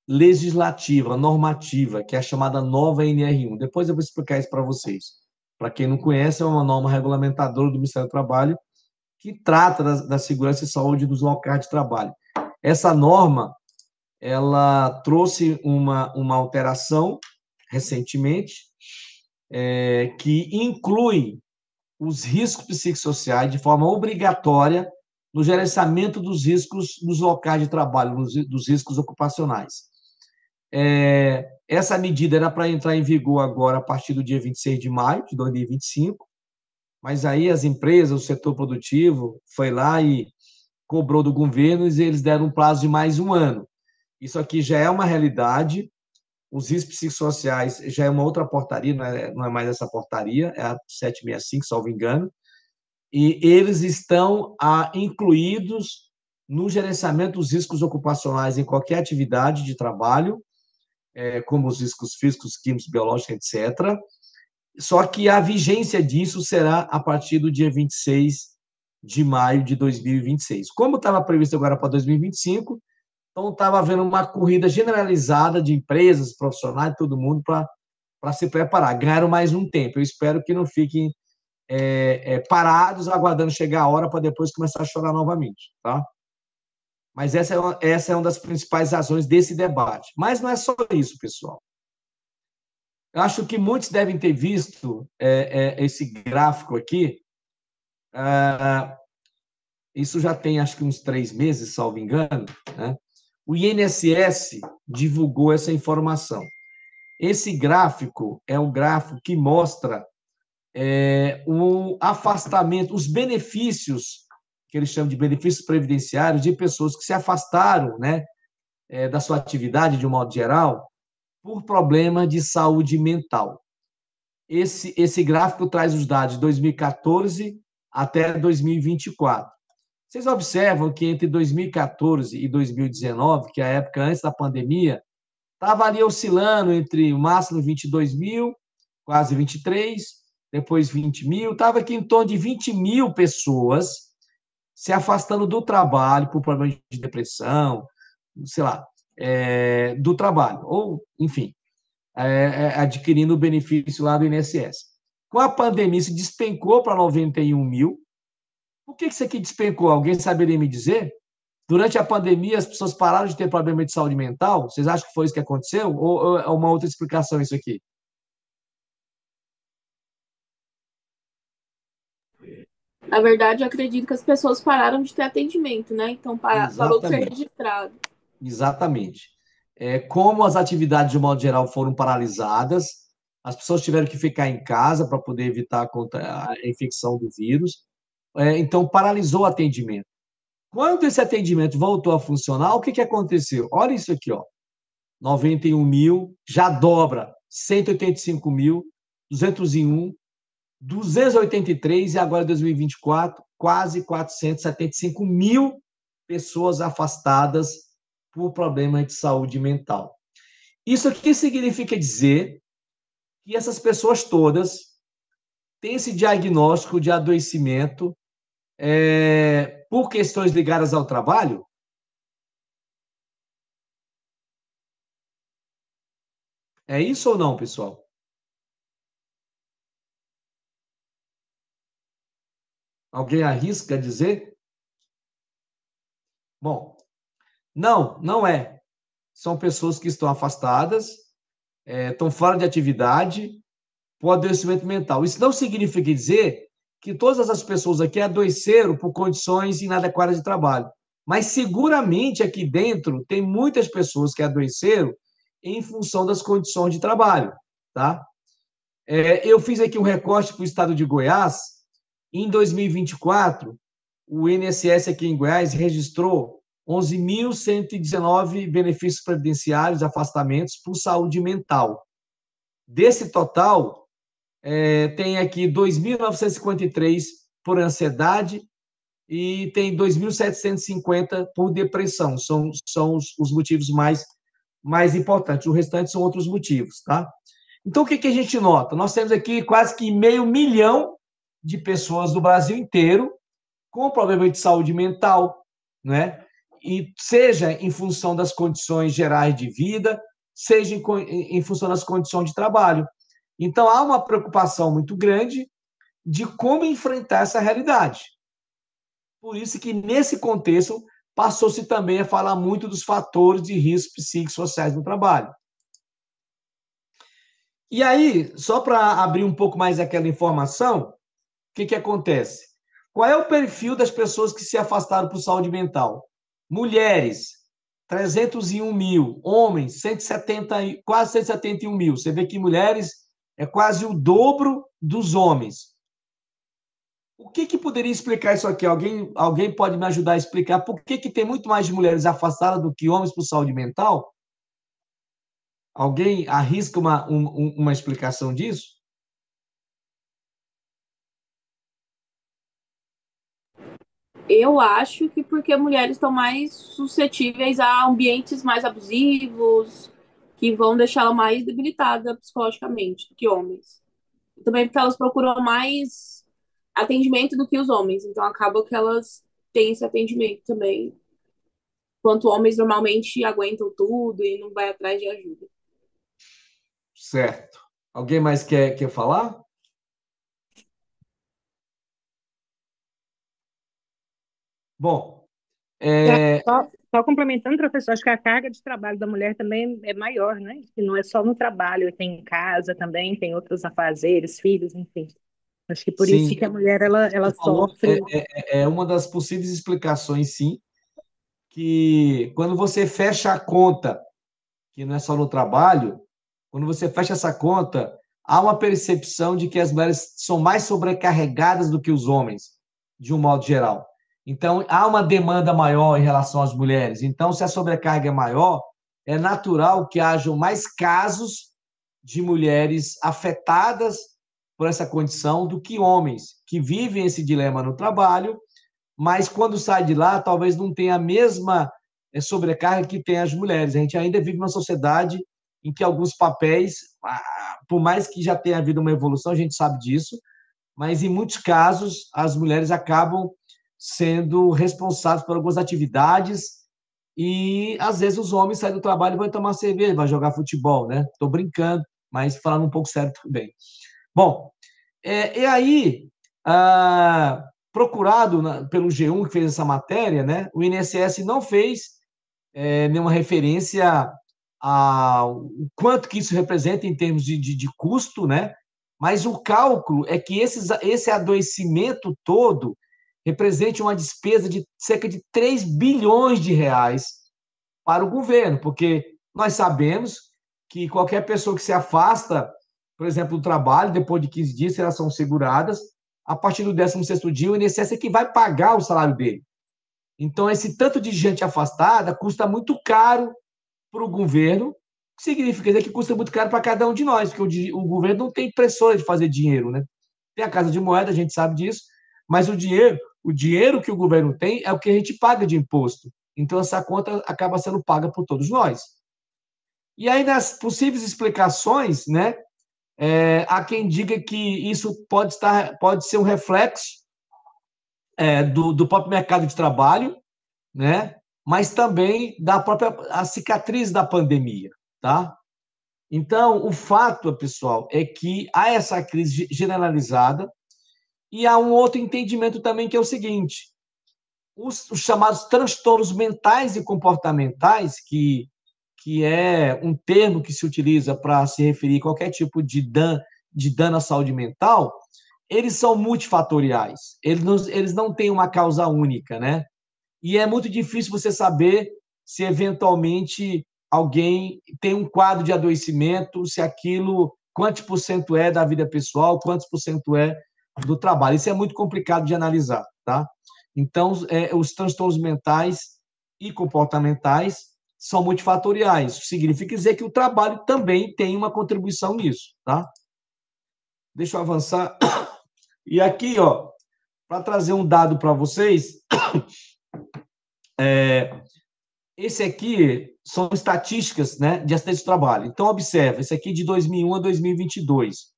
legislativa, normativa, que é a chamada nova NR1. Depois eu vou explicar isso para vocês. Para quem não conhece, é uma norma regulamentadora do Ministério do Trabalho que trata da segurança e saúde dos locais de trabalho. Essa norma, ela trouxe uma alteração recentemente, que inclui os riscos psicossociais de forma obrigatória no gerenciamento dos riscos nos locais de trabalho, dos riscos ocupacionais. Essa medida era para entrar em vigor agora a partir do dia 26 de maio de 2025, mas aí as empresas, o setor produtivo, foi lá e cobrou do governo e eles deram um prazo de mais um ano. Isso aqui já é uma realidade, os riscos psicossociais já é uma outra portaria, não é mais essa portaria, é a 765, salvo engano, e eles estão incluídos no gerenciamento dos riscos ocupacionais em qualquer atividade de trabalho, como os riscos físicos, químicos, biológicos, etc. Só que a vigência disso será a partir do dia 26 de maio de 2026. Como estava previsto agora para 2025, então estava havendo uma corrida generalizada de empresas, profissionais, todo mundo para se preparar. Ganharam mais um tempo. Eu espero que não fiquem parados aguardando chegar a hora para depois começar a chorar novamente, tá? Mas essa é uma das principais razões desse debate. Mas não é só isso, pessoal. Eu acho que muitos devem ter visto esse gráfico aqui. isso já tem acho que uns 3 meses, salvo engano, né? O INSS divulgou essa informação. Esse gráfico é um gráfico que mostra o afastamento, os benefícios, que eles chamam de benefícios previdenciários, de pessoas que se afastaram, né, da sua atividade, de um modo geral, por problema de saúde mental. Esse gráfico traz os dados de 2014 até 2024. Vocês observam que entre 2014 e 2019, que é a época antes da pandemia, estava ali oscilando entre o máximo 22 mil, quase 23, depois 20 mil, estava aqui em torno de 20 mil pessoas se afastando do trabalho por problemas de depressão, sei lá, do trabalho, ou, enfim, adquirindo o benefício lá do INSS. Com a pandemia, isso despencou para 91 mil. Por que isso aqui despencou? Alguém saberia me dizer? Durante a pandemia, as pessoas pararam de ter problema de saúde mental? Vocês acham que foi isso que aconteceu? Ou é uma outra explicação isso aqui? Na verdade, eu acredito que as pessoas pararam de ter atendimento, né? Então, parou de ser Exatamente. registrado. Exatamente. Como as atividades, de um modo geral, foram paralisadas, as pessoas tiveram que ficar em casa para poder evitar a infecção do vírus, então paralisou o atendimento. Quando esse atendimento voltou a funcionar, o que aconteceu? Olha isso aqui, ó. 91 mil, já dobra, 185 mil, 201, 283 e agora 2024, quase 475 mil pessoas afastadas por problemas de saúde mental. Isso aqui significa dizer que essas pessoas todas têm esse diagnóstico de adoecimento por questões ligadas ao trabalho? É isso ou não, pessoal? Alguém arrisca dizer? Bom, não é. São pessoas que estão afastadas, estão fora de atividade por adoecimento mental. Isso não significa dizer que todas as pessoas aqui adoeceram por condições inadequadas de trabalho. Mas seguramente aqui dentro tem muitas pessoas que adoeceram em função das condições de trabalho, tá? Eu fiz aqui um recorte para o estado de Goiás. Em 2024, o INSS aqui em Goiás registrou 11.119 benefícios previdenciários, afastamentos por saúde mental. Desse total, tem aqui 2.953 por ansiedade e tem 2.750 por depressão. São os motivos mais importantes. O restante são outros motivos, tá? Então, o que a gente nota? Nós temos aqui quase que 500.000 de pessoas do Brasil inteiro com problema de saúde mental, né? E seja em função das condições gerais de vida, seja em função das condições de trabalho. Então, há uma preocupação muito grande de como enfrentar essa realidade. Por isso que, nesse contexto, passou-se também a falar muito dos fatores de risco psicossociais no trabalho. E aí, só para abrir um pouco mais aquela informação, o que acontece? Qual é o perfil das pessoas que se afastaram por saúde mental? Mulheres, 301 mil. Homens, 170, quase 171 mil. Você vê que mulheres é quase o dobro dos homens. O que poderia explicar isso aqui? Alguém pode me ajudar a explicar por que tem muito mais de mulheres afastadas do que homens por saúde mental? Alguém arrisca uma explicação disso? Eu acho que porque mulheres estão mais suscetíveis a ambientes mais abusivos, que vão deixá-la mais debilitada psicologicamente do que homens. E também porque elas procuram mais atendimento do que os homens, então acaba que elas têm esse atendimento também, enquanto homens normalmente aguentam tudo e não vai atrás de ajuda. Certo. Alguém mais quer falar? Bom, Só complementando, professor, acho que a carga de trabalho da mulher também é maior, né? Que não é só no trabalho, tem em casa também, tem outros afazeres, filhos, enfim. Acho que por isso Sim, que a mulher ela você falou, sofre. é uma das possíveis explicações, sim, que quando você fecha a conta, que não é só no trabalho, quando você fecha essa conta, há uma percepção de que as mulheres são mais sobrecarregadas do que os homens, de um modo geral. Então, há uma demanda maior em relação às mulheres. Então, se a sobrecarga é maior, é natural que hajam mais casos de mulheres afetadas por essa condição do que homens que vivem esse dilema no trabalho, mas quando sai de lá, talvez não tenha a mesma sobrecarga que tem as mulheres. A gente ainda vive numa sociedade em que alguns papéis, por mais que já tenha havido uma evolução, a gente sabe disso, mas em muitos casos as mulheres acabam sendo responsáveis por algumas atividades e às vezes os homens saem do trabalho e vão tomar cerveja, vão jogar futebol, né? Estou brincando, mas falando um pouco sério também. Bom, e aí, procurado pelo G1 que fez essa matéria, né? O INSS não fez nenhuma referência ao quanto que isso representa em termos de custo, né? Mas o cálculo é que esse adoecimento todo represente uma despesa de cerca de 3 bilhões de reais para o governo, porque nós sabemos que qualquer pessoa que se afasta, por exemplo, do trabalho, depois de 15 dias, elas são seguradas, a partir do 16º dia, o INSS é que vai pagar o salário dele. Então, esse tanto de gente afastada custa muito caro para o governo, significa dizer que custa muito caro para cada um de nós, porque o governo não tem impressora de fazer dinheiro, né? Tem a Casa de Moeda, a gente sabe disso, mas o dinheiro que o governo tem é o que a gente paga de imposto. Então, essa conta acaba sendo paga por todos nós. E aí, nas possíveis explicações, né, há quem diga que isso pode ser um reflexo do próprio mercado de trabalho, né, mas também da própria a cicatriz da pandemia, tá? Então, o fato, pessoal, é que há essa crise generalizada e há um outro entendimento também que é o seguinte: os chamados transtornos mentais e comportamentais, que é um termo que se utiliza para se referir a qualquer tipo de dano à saúde mental, eles são multifatoriais. Eles não têm uma causa única, né? E é muito difícil você saber se eventualmente alguém tem um quadro de adoecimento, se aquilo, quantos por cento é da vida pessoal, quantos por cento é do trabalho. Isso é muito complicado de analisar, tá? Então, os transtornos mentais e comportamentais são multifatoriais. Isso significa dizer que o trabalho também tem uma contribuição nisso, tá? Deixa eu avançar. E aqui, ó, para trazer um dado para vocês, esse aqui são estatísticas, né, de acidentes de trabalho. Então, observa, esse aqui de 2001 a 2022.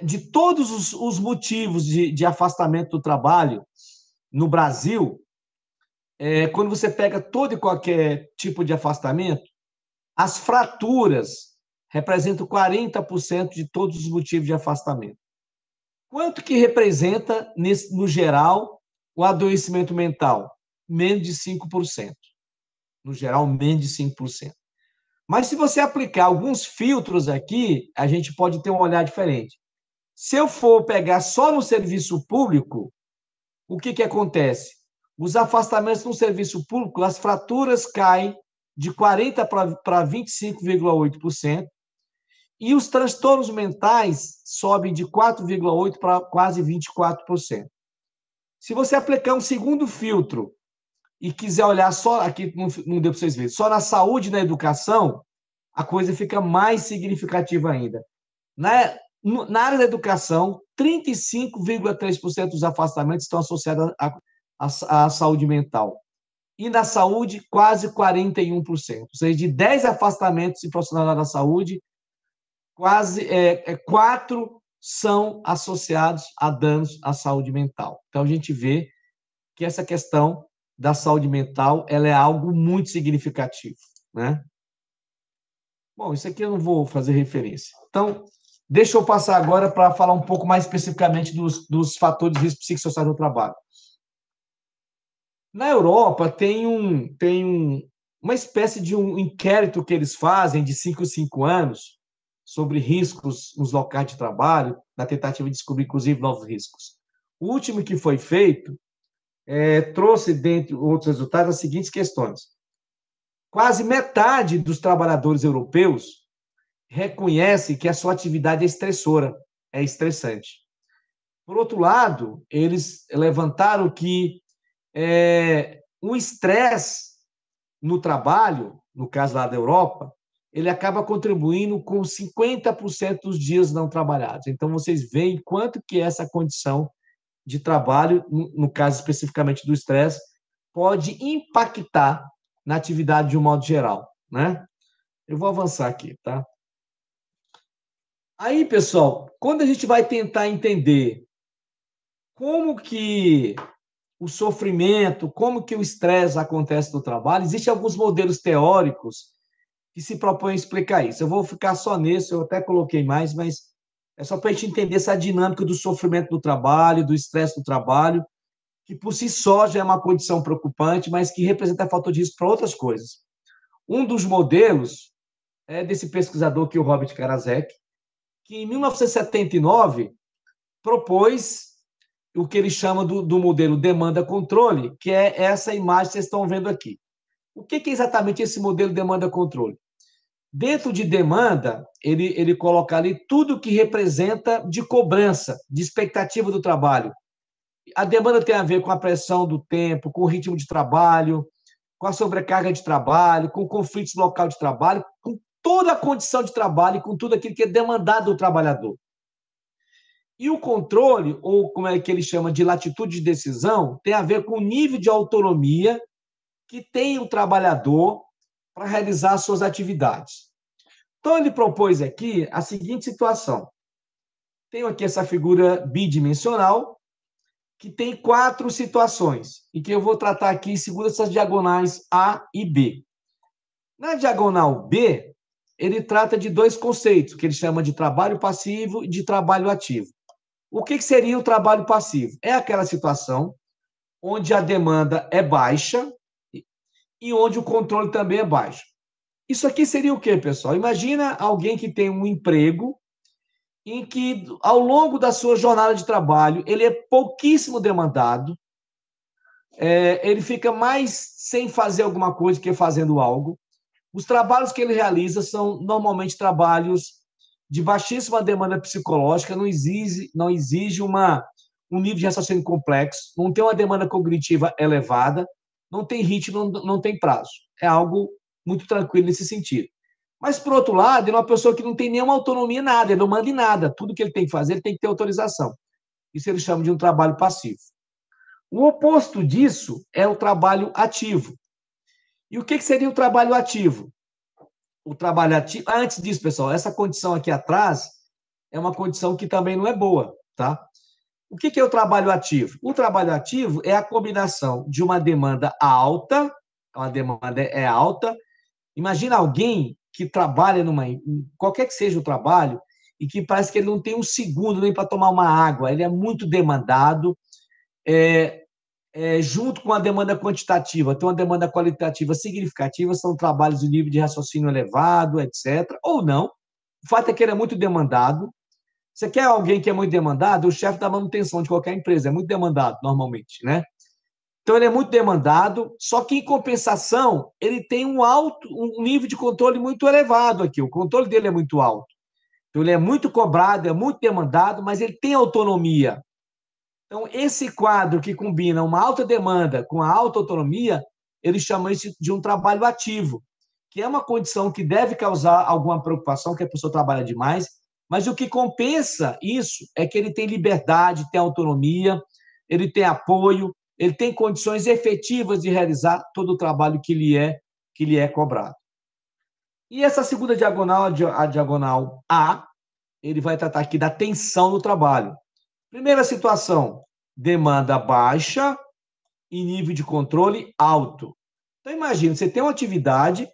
De todos os motivos de afastamento do trabalho no Brasil, quando você pega todo e qualquer tipo de afastamento, as fraturas representam 40% de todos os motivos de afastamento. Quanto que representa, no geral, o adoecimento mental? Menos de 5%. No geral, menos de 5%. Mas se você aplicar alguns filtros aqui, a gente pode ter um olhar diferente. Se eu for pegar só no serviço público, o que acontece? Os afastamentos no serviço público, as fraturas caem de 40% para 25,8%, e os transtornos mentais sobem de 4,8% para quase 24%. Se você aplicar um segundo filtro e quiser olhar só, aqui não deu para vocês verem, só na saúde e na educação, a coisa fica mais significativa ainda. Na área da educação, 35,3% dos afastamentos estão associados à saúde mental. E na saúde, quase 41%. Ou seja, de 10 afastamentos em profissionais da saúde, quase 4 são associados a danos à saúde mental. Então, a gente vê que essa questão da saúde mental ela é algo muito significativo, né? Bom, isso aqui eu não vou fazer referência. Então, deixa eu passar agora para falar um pouco mais especificamente dos fatores de risco psicossocial no trabalho. Na Europa, tem uma espécie de um inquérito que eles fazem de 5 em 5 anos, sobre riscos nos locais de trabalho, na tentativa de descobrir, inclusive, novos riscos. O último que foi feito trouxe, dentre outros resultados, as seguintes questões. Quase metade dos trabalhadores europeus reconhece que a sua atividade é estressora, é estressante. Por outro lado, eles levantaram que o estresse no trabalho, no caso lá da Europa, ele acaba contribuindo com 50% dos dias não trabalhados. Então, vocês veem quanto que essa condição de trabalho, no caso especificamente do estresse, pode impactar na atividade de um modo geral, né? Eu vou avançar aqui, tá? Aí, pessoal, quando a gente vai tentar entender como que o sofrimento, como que o estresse acontece no trabalho, existem alguns modelos teóricos que se propõem a explicar isso. Eu vou ficar só nesse, eu até coloquei mais, mas é só para a gente entender essa dinâmica do sofrimento do trabalho, do estresse do trabalho, que por si só já é uma condição preocupante, mas que representa fator de risco para outras coisas. Um dos modelos é desse pesquisador que é o Robert Karasek, que em 1979 propôs o que ele chama do modelo demanda-controle, que é essa imagem que vocês estão vendo aqui. O que é exatamente esse modelo demanda-controle? Dentro de demanda, ele coloca ali tudo que representa de cobrança, de expectativa do trabalho. A demanda tem a ver com a pressão do tempo, com o ritmo de trabalho, com a sobrecarga de trabalho, com conflitos no local de trabalho, com toda a condição de trabalho e com tudo aquilo que é demandado do trabalhador. E o controle, ou como é que ele chama de latitude de decisão, tem a ver com o nível de autonomia que tem o trabalhador para realizar suas atividades. Então, ele propôs aqui a seguinte situação. Tenho aqui essa figura bidimensional, que tem 4 situações, e que eu vou tratar aqui segundo essas diagonais A e B. Na diagonal B, ele trata de 2 conceitos, que ele chama de trabalho passivo e de trabalho ativo. O que seria o trabalho passivo? É aquela situação onde a demanda é baixa e onde o controle também é baixo. Isso aqui seria o quê, pessoal? Imagina alguém que tem um emprego em que, ao longo da sua jornada de trabalho, ele é pouquíssimo demandado, ele fica mais sem fazer alguma coisa que fazendo algo. Os trabalhos que ele realiza são, normalmente, trabalhos de baixíssima demanda psicológica, não exige um nível de raciocínio complexo, não tem uma demanda cognitiva elevada, não tem ritmo, não tem prazo. É algo muito tranquilo nesse sentido. Mas, por outro lado, ele é uma pessoa que não tem nenhuma autonomia, nada, ele não manda em nada. Tudo que ele tem que fazer, ele tem que ter autorização. Isso ele chama de um trabalho passivo. O oposto disso é o trabalho ativo. E o que seria o trabalho ativo? O trabalho ativo... Antes disso, pessoal, essa condição aqui atrás é uma condição que também não é boa, tá? O que é o trabalho ativo? O trabalho ativo é a combinação de uma demanda alta, a demanda é alta. Imagina alguém que trabalha qualquer que seja o trabalho, e que parece que ele não tem um segundo nem para tomar uma água, ele é muito demandado, junto com a demanda quantitativa, tem uma demanda qualitativa significativa, são trabalhos de nível de raciocínio elevado, etc. Ou não. O fato é que ele é muito demandado. Você quer alguém que é muito demandado? O chefe da manutenção de qualquer empresa é muito demandado, normalmente, né? Então, ele é muito demandado, só que, em compensação, ele tem um nível de controle muito elevado aqui. O controle dele é muito alto. Então, ele é muito cobrado, é muito demandado, mas ele tem autonomia. Então, esse quadro que combina uma alta demanda com a alta autonomia, ele chama isso de um trabalho ativo, que é uma condição que deve causar alguma preocupação, que a pessoa trabalha demais, mas o que compensa isso é que ele tem liberdade, tem autonomia, ele tem apoio, ele tem condições efetivas de realizar todo o trabalho que lhe é cobrado. E essa segunda diagonal, a diagonal A, ele vai tratar aqui da tensão no trabalho. Primeira situação, demanda baixa e nível de controle alto. Então, imagina, você tem uma atividade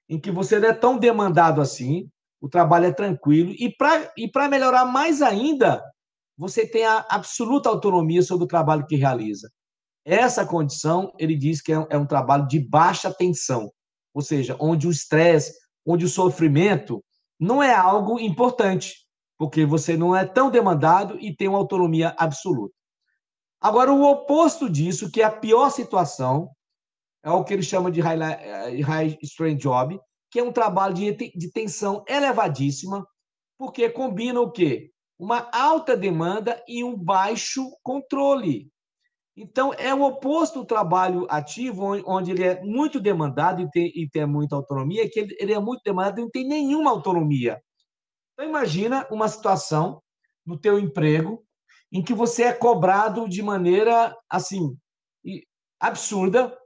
em que você não é tão demandado assim, o trabalho é tranquilo, e para melhorar mais ainda, você tem a absoluta autonomia sobre o trabalho que realiza. Essa condição, ele diz que é um trabalho de baixa tensão, ou seja, onde o estresse, onde o sofrimento não é algo importante, porque você não é tão demandado e tem uma autonomia absoluta. Agora, o oposto disso, que é a pior situação, é o que eles chamam de high strain job, que é um trabalho de tensão elevadíssima, porque combina o quê? Uma alta demanda e um baixo controle. Então, é o oposto do trabalho ativo, onde ele é muito demandado e tem muita autonomia, que ele é muito demandado e não tem nenhuma autonomia. Então, imagina uma situação no teu emprego em que você é cobrado de maneira, assim, absurda,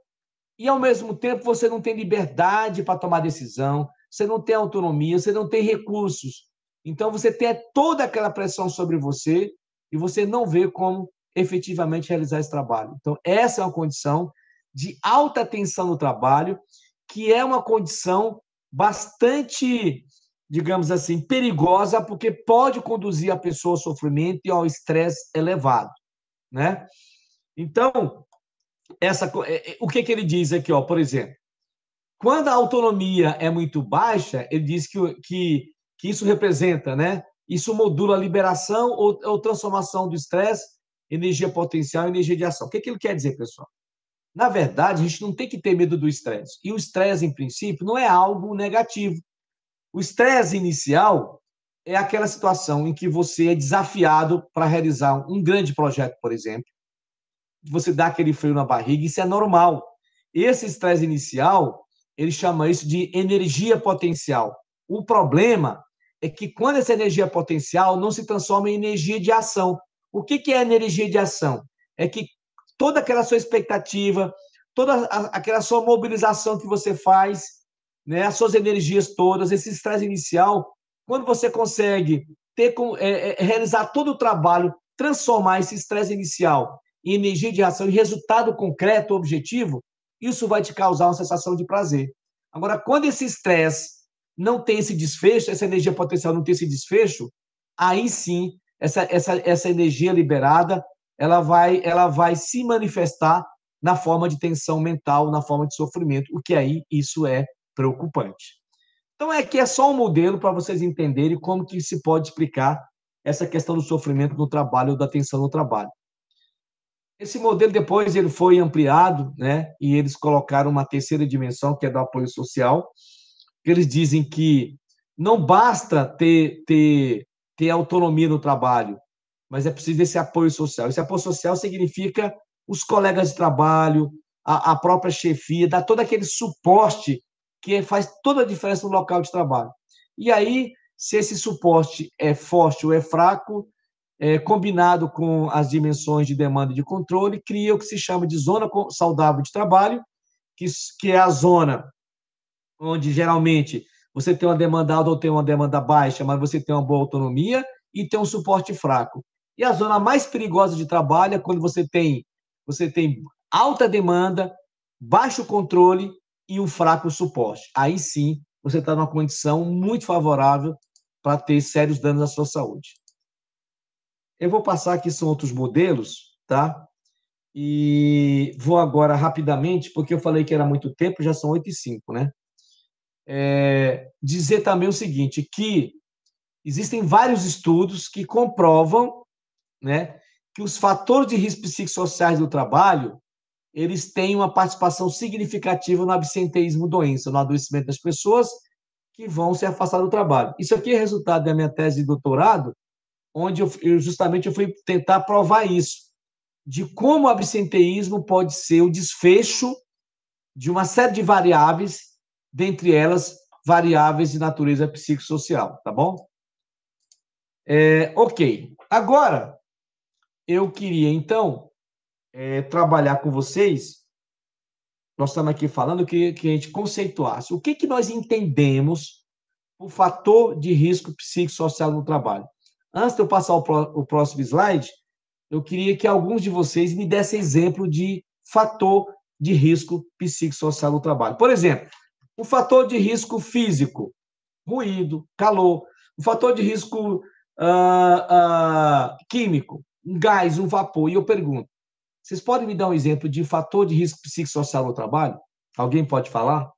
e, ao mesmo tempo, você não tem liberdade para tomar decisão, você não tem autonomia, você não tem recursos. Então, você tem toda aquela pressão sobre você e você não vê como efetivamente realizar esse trabalho. Então, essa é uma condição de alta tensão no trabalho, que é uma condição bastante, digamos assim, perigosa, porque pode conduzir a pessoa ao sofrimento e ao estresse elevado, né? Então, o que ele diz aqui, ó, por exemplo, quando a autonomia é muito baixa, ele diz que isso representa, né? Isso modula a liberação ou transformação do estresse, energia potencial, energia de ação. O que ele quer dizer, pessoal? Na verdade, a gente não tem que ter medo do estresse. E o estresse, em princípio, não é algo negativo. O estresse inicial é aquela situação em que você é desafiado para realizar um grande projeto, por exemplo. Você dá aquele frio na barriga, isso é normal. Esse estresse inicial, ele chama isso de energia potencial. O problema é que quando essa energia potencial não se transforma em energia de ação. O que é energia de ação? É que toda aquela sua expectativa, toda aquela sua mobilização que você faz, né, as suas energias todas, esse estresse inicial, quando você consegue realizar todo o trabalho, transformar esse estresse inicial em energia de ação, em resultado concreto, objetivo, isso vai te causar uma sensação de prazer. Agora, quando esse estresse não tem esse desfecho, essa energia potencial não tem esse desfecho, aí sim, essa energia liberada, ela vai se manifestar na forma de tensão mental, na forma de sofrimento, o que aí isso é preocupante. Então, aqui é só um modelo para vocês entenderem como que se pode explicar essa questão do sofrimento no trabalho ou da tensão no trabalho. Esse modelo depois ele foi ampliado, né? E eles colocaram uma terceira dimensão, que é do apoio social. Eles dizem que não basta ter autonomia no trabalho, mas é preciso esse apoio social. Esse apoio social significa os colegas de trabalho, a própria chefia, dar todo aquele suporte que faz toda a diferença no local de trabalho. E aí, se esse suporte é forte ou é fraco, combinado com as dimensões de demanda e de controle, cria o que se chama de zona saudável de trabalho, que é a zona onde geralmente você tem uma demanda alta ou tem uma demanda baixa, mas você tem uma boa autonomia e tem um suporte fraco. E a zona mais perigosa de trabalho é quando você tem alta demanda, baixo controle e um fraco suporte. Aí sim, você está numa condição muito favorável para ter sérios danos à sua saúde. Eu vou passar aqui, são outros modelos, tá? E vou agora rapidamente, porque eu falei que era muito tempo, já são 8h05, né? Dizer também o seguinte, que existem vários estudos que comprovam, né, que os fatores de risco psicossociais do trabalho, eles têm uma participação significativa no absenteísmo doença, no adoecimento das pessoas que vão se afastar do trabalho. Isso aqui é resultado da minha tese de doutorado, onde eu fui tentar provar isso, de como o absenteísmo pode ser o desfecho de uma série de variáveis, dentre elas, variáveis de natureza psicossocial, tá bom? Ok. Agora, eu queria, então, trabalhar com vocês, nós estamos aqui falando que a gente conceituasse o que nós entendemos por fator de risco psicossocial no trabalho. Antes de eu passar o próximo slide, eu queria que alguns de vocês me dessem exemplo de fator de risco psicossocial no trabalho. Por exemplo, o fator de risco físico, ruído, calor. O fator de risco químico, um gás, um vapor. E eu pergunto, vocês podem me dar um exemplo de fator de risco psicossocial no trabalho? Alguém pode falar?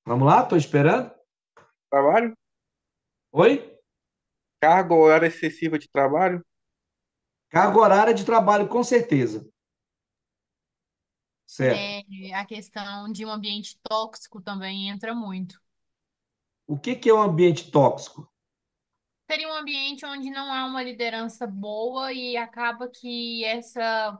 Vamos lá, estou esperando. Trabalho? Oi? Carga horária excessiva de trabalho? Carga horária de trabalho, com certeza. Certo. A questão de um ambiente tóxico também entra muito. O que é um ambiente tóxico? Seria um ambiente onde não há uma liderança boa e acaba que essa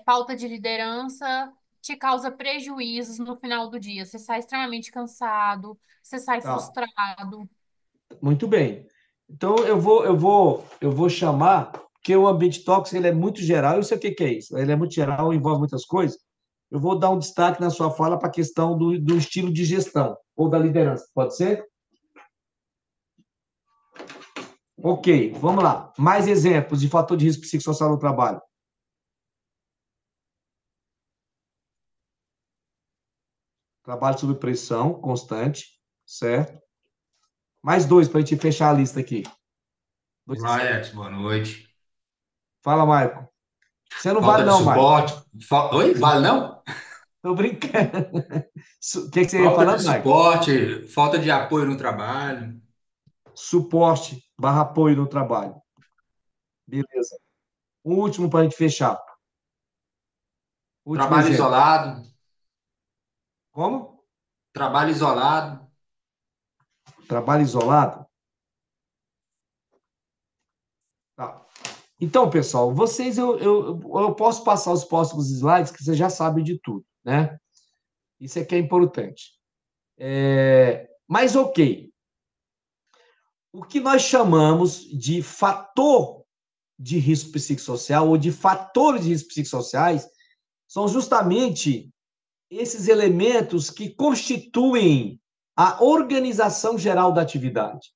falta de liderança te causa prejuízos no final do dia. Você sai extremamente cansado, você sai Tá. frustrado. Muito bem. Então, eu vou chamar, porque o ambiente tóxico ele é muito geral. Eu sei o que é isso. Ele é muito geral, envolve muitas coisas. Eu vou dar um destaque na sua fala para a questão do estilo de gestão ou da liderança. Pode ser? Ok, vamos lá. Mais exemplos de fator de risco psicossocial no trabalho. Trabalho sob pressão constante, certo? Mais dois para a gente fechar a lista aqui. Olá, Edson, boa noite. Fala, Maicon. Você não Falta vale de não, Maicon. suporte. Oi, vale não? Tô brincando. O que você ia Falta de falando, Maicon? suporte, falta de apoio no trabalho. Suporte / apoio no trabalho. Beleza. O último para a gente fechar. Último Trabalho exemplo. isolado. Como? Trabalho isolado. Trabalho isolado? Tá. Então, pessoal, vocês, eu posso passar os próximos slides, que vocês já sabem de tudo, né? Isso aqui é importante. Mas, ok. O que nós chamamos de fator de risco psicossocial ou de fatores de risco psicossociais são justamente esses elementos que constituem a organização geral da atividade.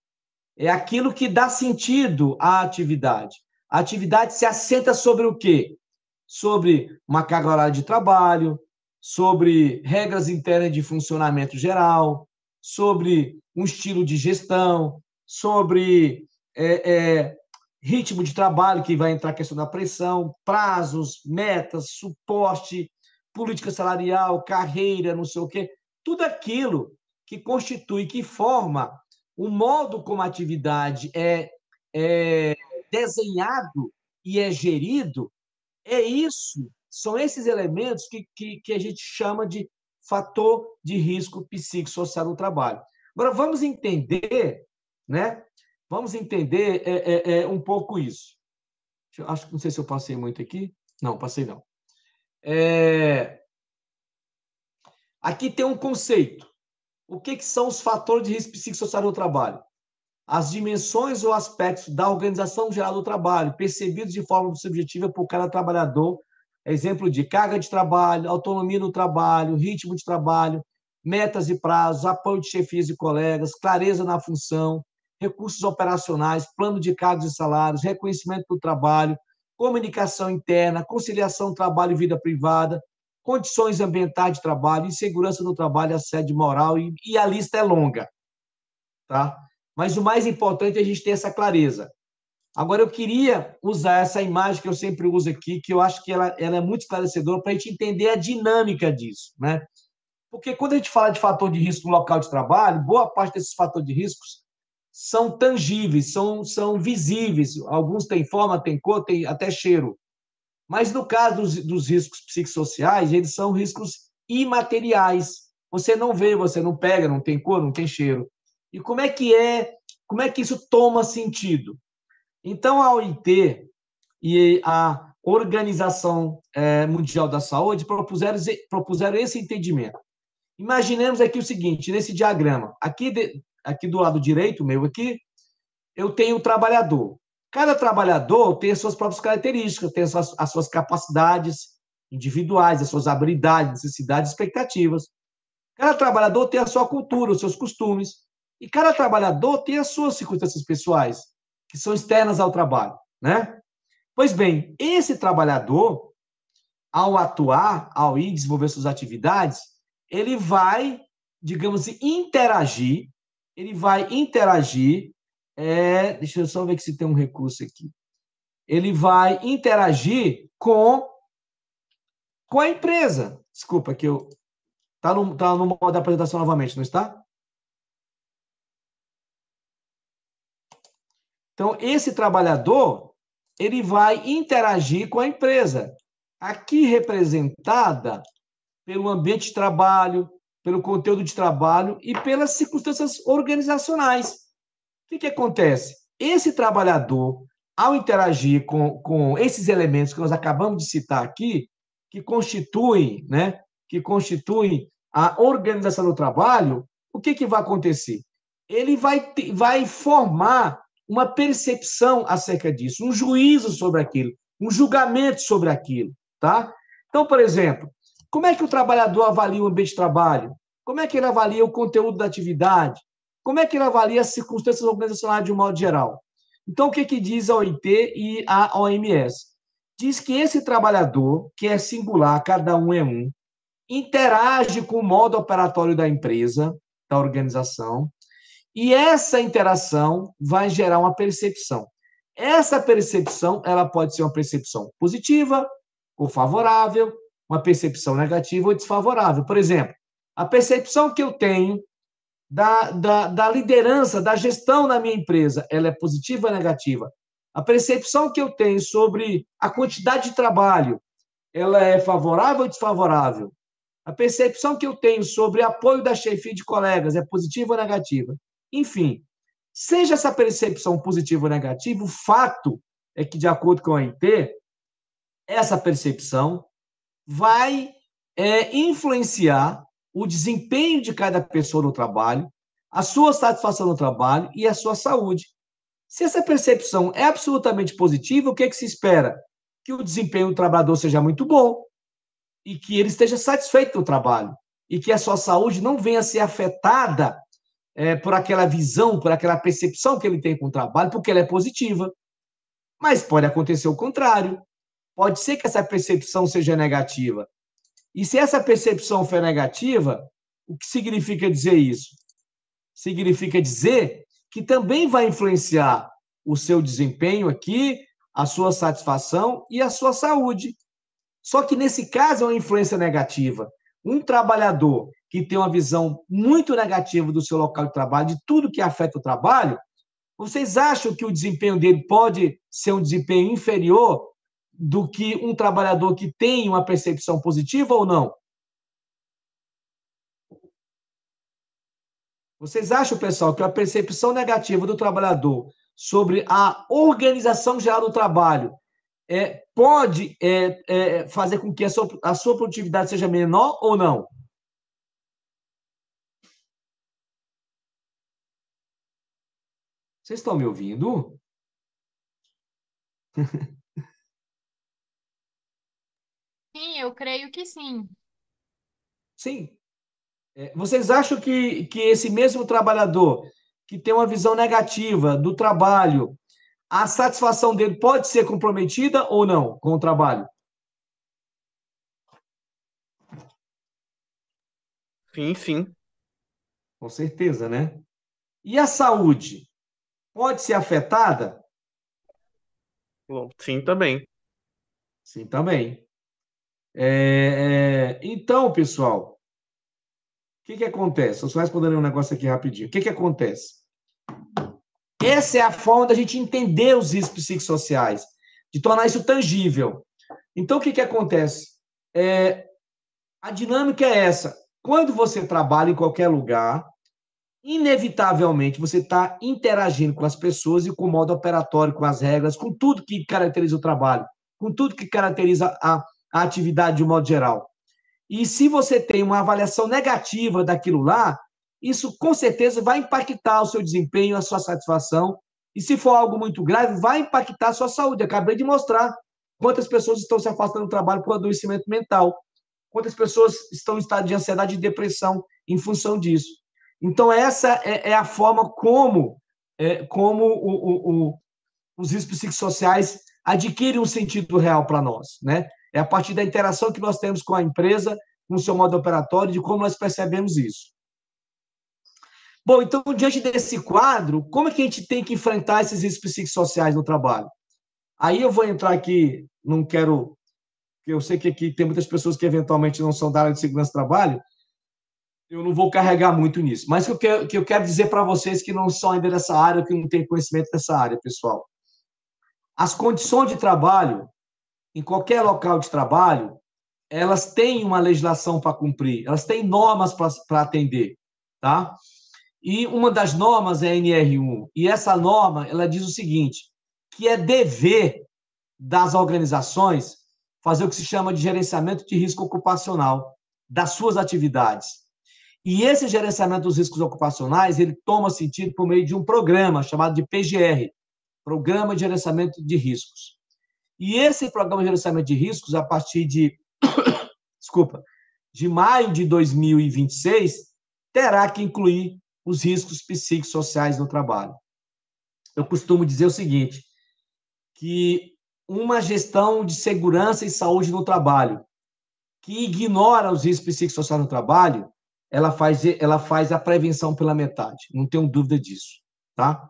É aquilo que dá sentido à atividade. A atividade se assenta sobre o quê? Sobre uma carga horária de trabalho, sobre regras internas de funcionamento geral, sobre um estilo de gestão, sobre ritmo de trabalho, que vai entrar a questão da pressão, prazos, metas, suporte, política salarial, carreira, não sei o quê. Tudo aquilo que constitui, que forma o modo como a atividade é desenhado e é gerido, são esses elementos que a gente chama de fator de risco psicossocial no trabalho. Agora, vamos entender, né? Vamos entender um pouco isso. Não sei se eu passei muito aqui. Não, passei não. Aqui tem um conceito. O que são os fatores de risco psicossocial no trabalho? As dimensões ou aspectos da organização geral do trabalho, percebidos de forma subjetiva por cada trabalhador, exemplo de carga de trabalho, autonomia no trabalho, ritmo de trabalho, metas e prazos, apoio de chefias e colegas, clareza na função, recursos operacionais, plano de cargos e salários, reconhecimento do trabalho, comunicação interna, conciliação trabalho e vida privada, condições ambientais de trabalho, insegurança no trabalho, assédio moral, e a lista é longa, tá? Mas o mais importante é a gente ter essa clareza. Agora, eu queria usar essa imagem que eu sempre uso aqui, que eu acho que ela é muito esclarecedora para a gente entender a dinâmica disso, né? Porque quando a gente fala de fator de risco no local de trabalho, boa parte desses fatores de riscos são tangíveis, são visíveis. Alguns têm forma, têm cor, têm até cheiro. Mas, no caso dos riscos psicossociais, eles são riscos imateriais. Você não vê, você não pega, não tem cor, não tem cheiro. E como é que isso toma sentido? Então, a OIT e a Organização Mundial da Saúde propuseram esse entendimento. Imaginemos aqui o seguinte, nesse diagrama, aqui do lado direito, meu aqui, eu tenho o trabalhador. Cada trabalhador tem as suas próprias características, tem as suas capacidades individuais, as suas habilidades, necessidades, expectativas. Cada trabalhador tem a sua cultura, os seus costumes. E cada trabalhador tem as suas circunstâncias pessoais, que são externas ao trabalho, né? Pois bem, esse trabalhador, ao atuar, ao ir desenvolver suas atividades, ele vai, digamos assim, interagir, deixa eu só ver se tem um recurso aqui. Ele vai interagir com a empresa. Desculpa, que eu no modo da apresentação novamente, não está? Então, esse trabalhador, ele vai interagir com a empresa, aqui representada pelo ambiente de trabalho, pelo conteúdo de trabalho e pelas circunstâncias organizacionais. O que acontece? Esse trabalhador, ao interagir com esses elementos que nós acabamos de citar aqui, que constituem, né, que constituem a organização do trabalho, o que vai acontecer? Ele vai formar uma percepção acerca disso, um juízo sobre aquilo, um julgamento sobre aquilo, tá? Então, por exemplo, como é que o trabalhador avalia o ambiente de trabalho? Como é que ele avalia o conteúdo da atividade? Como é que ele avalia as circunstâncias organizacionais de um modo geral? Então, o que diz a OIT e a OMS? Diz que esse trabalhador, que é singular, cada um é um, interage com o modo operatório da empresa, da organização, e essa interação vai gerar uma percepção. Essa percepção, ela pode ser uma percepção positiva ou favorável, uma percepção negativa ou desfavorável. Por exemplo, a percepção que eu tenho da liderança, da gestão na minha empresa, ela é positiva ou negativa? A percepção que eu tenho sobre a quantidade de trabalho, ela é favorável ou desfavorável? A percepção que eu tenho sobre apoio da chefia de colegas é positiva ou negativa? Enfim, seja essa percepção positiva ou negativa, o fato é que, de acordo com a OIT, essa percepção vai influenciar o desempenho de cada pessoa no trabalho, a sua satisfação no trabalho e a sua saúde. Se essa percepção é absolutamente positiva, o que se espera? Que o desempenho do trabalhador seja muito bom e que ele esteja satisfeito no trabalho e que a sua saúde não venha a ser afetada por aquela visão, por aquela percepção que ele tem com o trabalho, porque ela é positiva. Mas pode acontecer o contrário. Pode ser que essa percepção seja negativa. E se essa percepção for negativa, o que significa dizer isso? Significa dizer que também vai influenciar o seu desempenho aqui, a sua satisfação e a sua saúde. Só que nesse caso é uma influência negativa. Um trabalhador que tem uma visão muito negativa do seu local de trabalho, de tudo que afeta o trabalho, vocês acham que o desempenho dele pode ser um desempenho inferior do que um trabalhador que tem uma percepção positiva ou não? Vocês acham, pessoal, que a percepção negativa do trabalhador sobre a organização geral do trabalho pode fazer com que a sua produtividade seja menor ou não? Vocês estão me ouvindo? Sim, eu creio que sim. Sim. Vocês acham que esse mesmo trabalhador que tem uma visão negativa do trabalho, a satisfação dele pode ser comprometida ou não com o trabalho? Sim, sim. Com certeza, né? E a saúde pode ser afetada? Bom, sim, também. Sim, também. Então, pessoal, o que acontece? Eu só respondendo um negócio aqui rapidinho. O que acontece? Essa é a forma da gente entender os riscos psicossociais, de tornar isso tangível. Então, o que acontece? A dinâmica é essa. Quando você trabalha em qualquer lugar, inevitavelmente você está interagindo com as pessoas e com o modo operatório, com as regras, com tudo que caracteriza o trabalho, com tudo que caracteriza a atividade de um modo geral. E se você tem uma avaliação negativa daquilo lá, isso com certeza vai impactar o seu desempenho, a sua satisfação, e se for algo muito grave, vai impactar a sua saúde. Eu acabei de mostrar quantas pessoas estão se afastando do trabalho por adoecimento mental, quantas pessoas estão em estado de ansiedade e depressão em função disso. Então, essa é a forma como os riscos psicossociais adquirem um sentido real para nós, né? É a partir da interação que nós temos com a empresa, com o seu modo operatório, de como nós percebemos isso. Bom, então, diante desse quadro, como é que a gente tem que enfrentar esses riscos psicossociais no trabalho? Aí eu vou entrar aqui, não quero... Eu sei que aqui tem muitas pessoas que eventualmente não são da área de segurança do trabalho, Eu não vou carregar muito nisso. Mas o que eu quero dizer para vocês que não são ainda dessa área, que não têm conhecimento dessa área, pessoal. As condições de trabalho, em qualquer local de trabalho, elas têm uma legislação para cumprir, elas têm normas para atender, tá? E uma das normas é a NR1. E essa norma, ela diz o seguinte, que é dever das organizações fazer o que se chama de gerenciamento de risco ocupacional das suas atividades. E esse gerenciamento dos riscos ocupacionais, ele toma sentido por meio de um programa chamado de PGR, Programa de Gerenciamento de Riscos. E esse programa de gerenciamento de riscos, a partir de maio de 2026, terá que incluir os riscos psicossociais no trabalho. Eu costumo dizer o seguinte, que uma gestão de segurança e saúde no trabalho que ignora os riscos psicossociais no trabalho, ela faz a prevenção pela metade, não tenho dúvida disso, tá?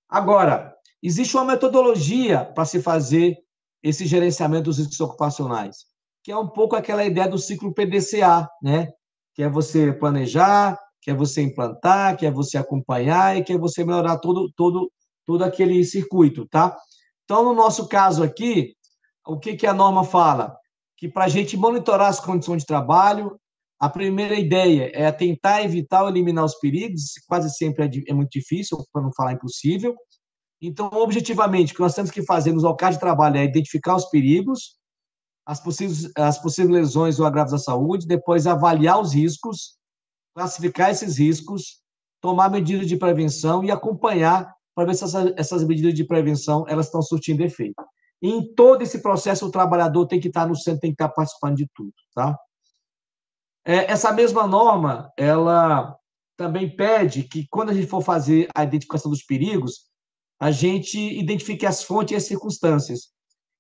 Agora, existe uma metodologia para se fazer esse gerenciamento dos riscos ocupacionais, que é um pouco aquela ideia do ciclo PDCA, né? Que é você planejar, que é você implantar, que é você acompanhar e que é você melhorar todo aquele circuito, tá? Então, no nosso caso aqui, o que a norma fala? Que para a gente monitorar as condições de trabalho, a primeira ideia é tentar evitar ou eliminar os perigos, quase sempre é muito difícil, para não falar impossível. Então, objetivamente, o que nós temos que fazer nos locais de trabalho é identificar os perigos, as possíveis lesões ou agravos à saúde, depois avaliar os riscos, classificar esses riscos, tomar medidas de prevenção e acompanhar para ver se essas medidas de prevenção elas estão surtindo efeito. E em todo esse processo, o trabalhador tem que estar no centro, tem que estar participando de tudo, tá? Essa mesma norma, ela também pede que, quando a gente for fazer a identificação dos perigos, a gente identifique as fontes e as circunstâncias.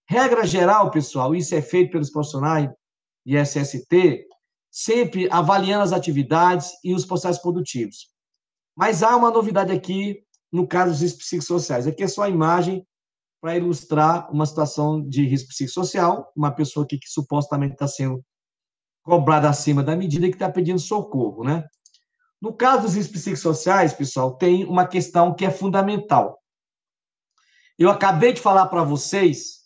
Regra geral, pessoal, isso é feito pelos profissionais de SST, sempre avaliando as atividades e os processos produtivos. Mas há uma novidade aqui, no caso dos riscos psicossociais. Aqui é só a imagem para ilustrar uma situação de risco psicossocial, uma pessoa aqui que supostamente está sendo cobrada acima da medida e que está pedindo socorro, né? No caso dos riscos psicossociais, pessoal, tem uma questão que é fundamental. Eu acabei de falar para vocês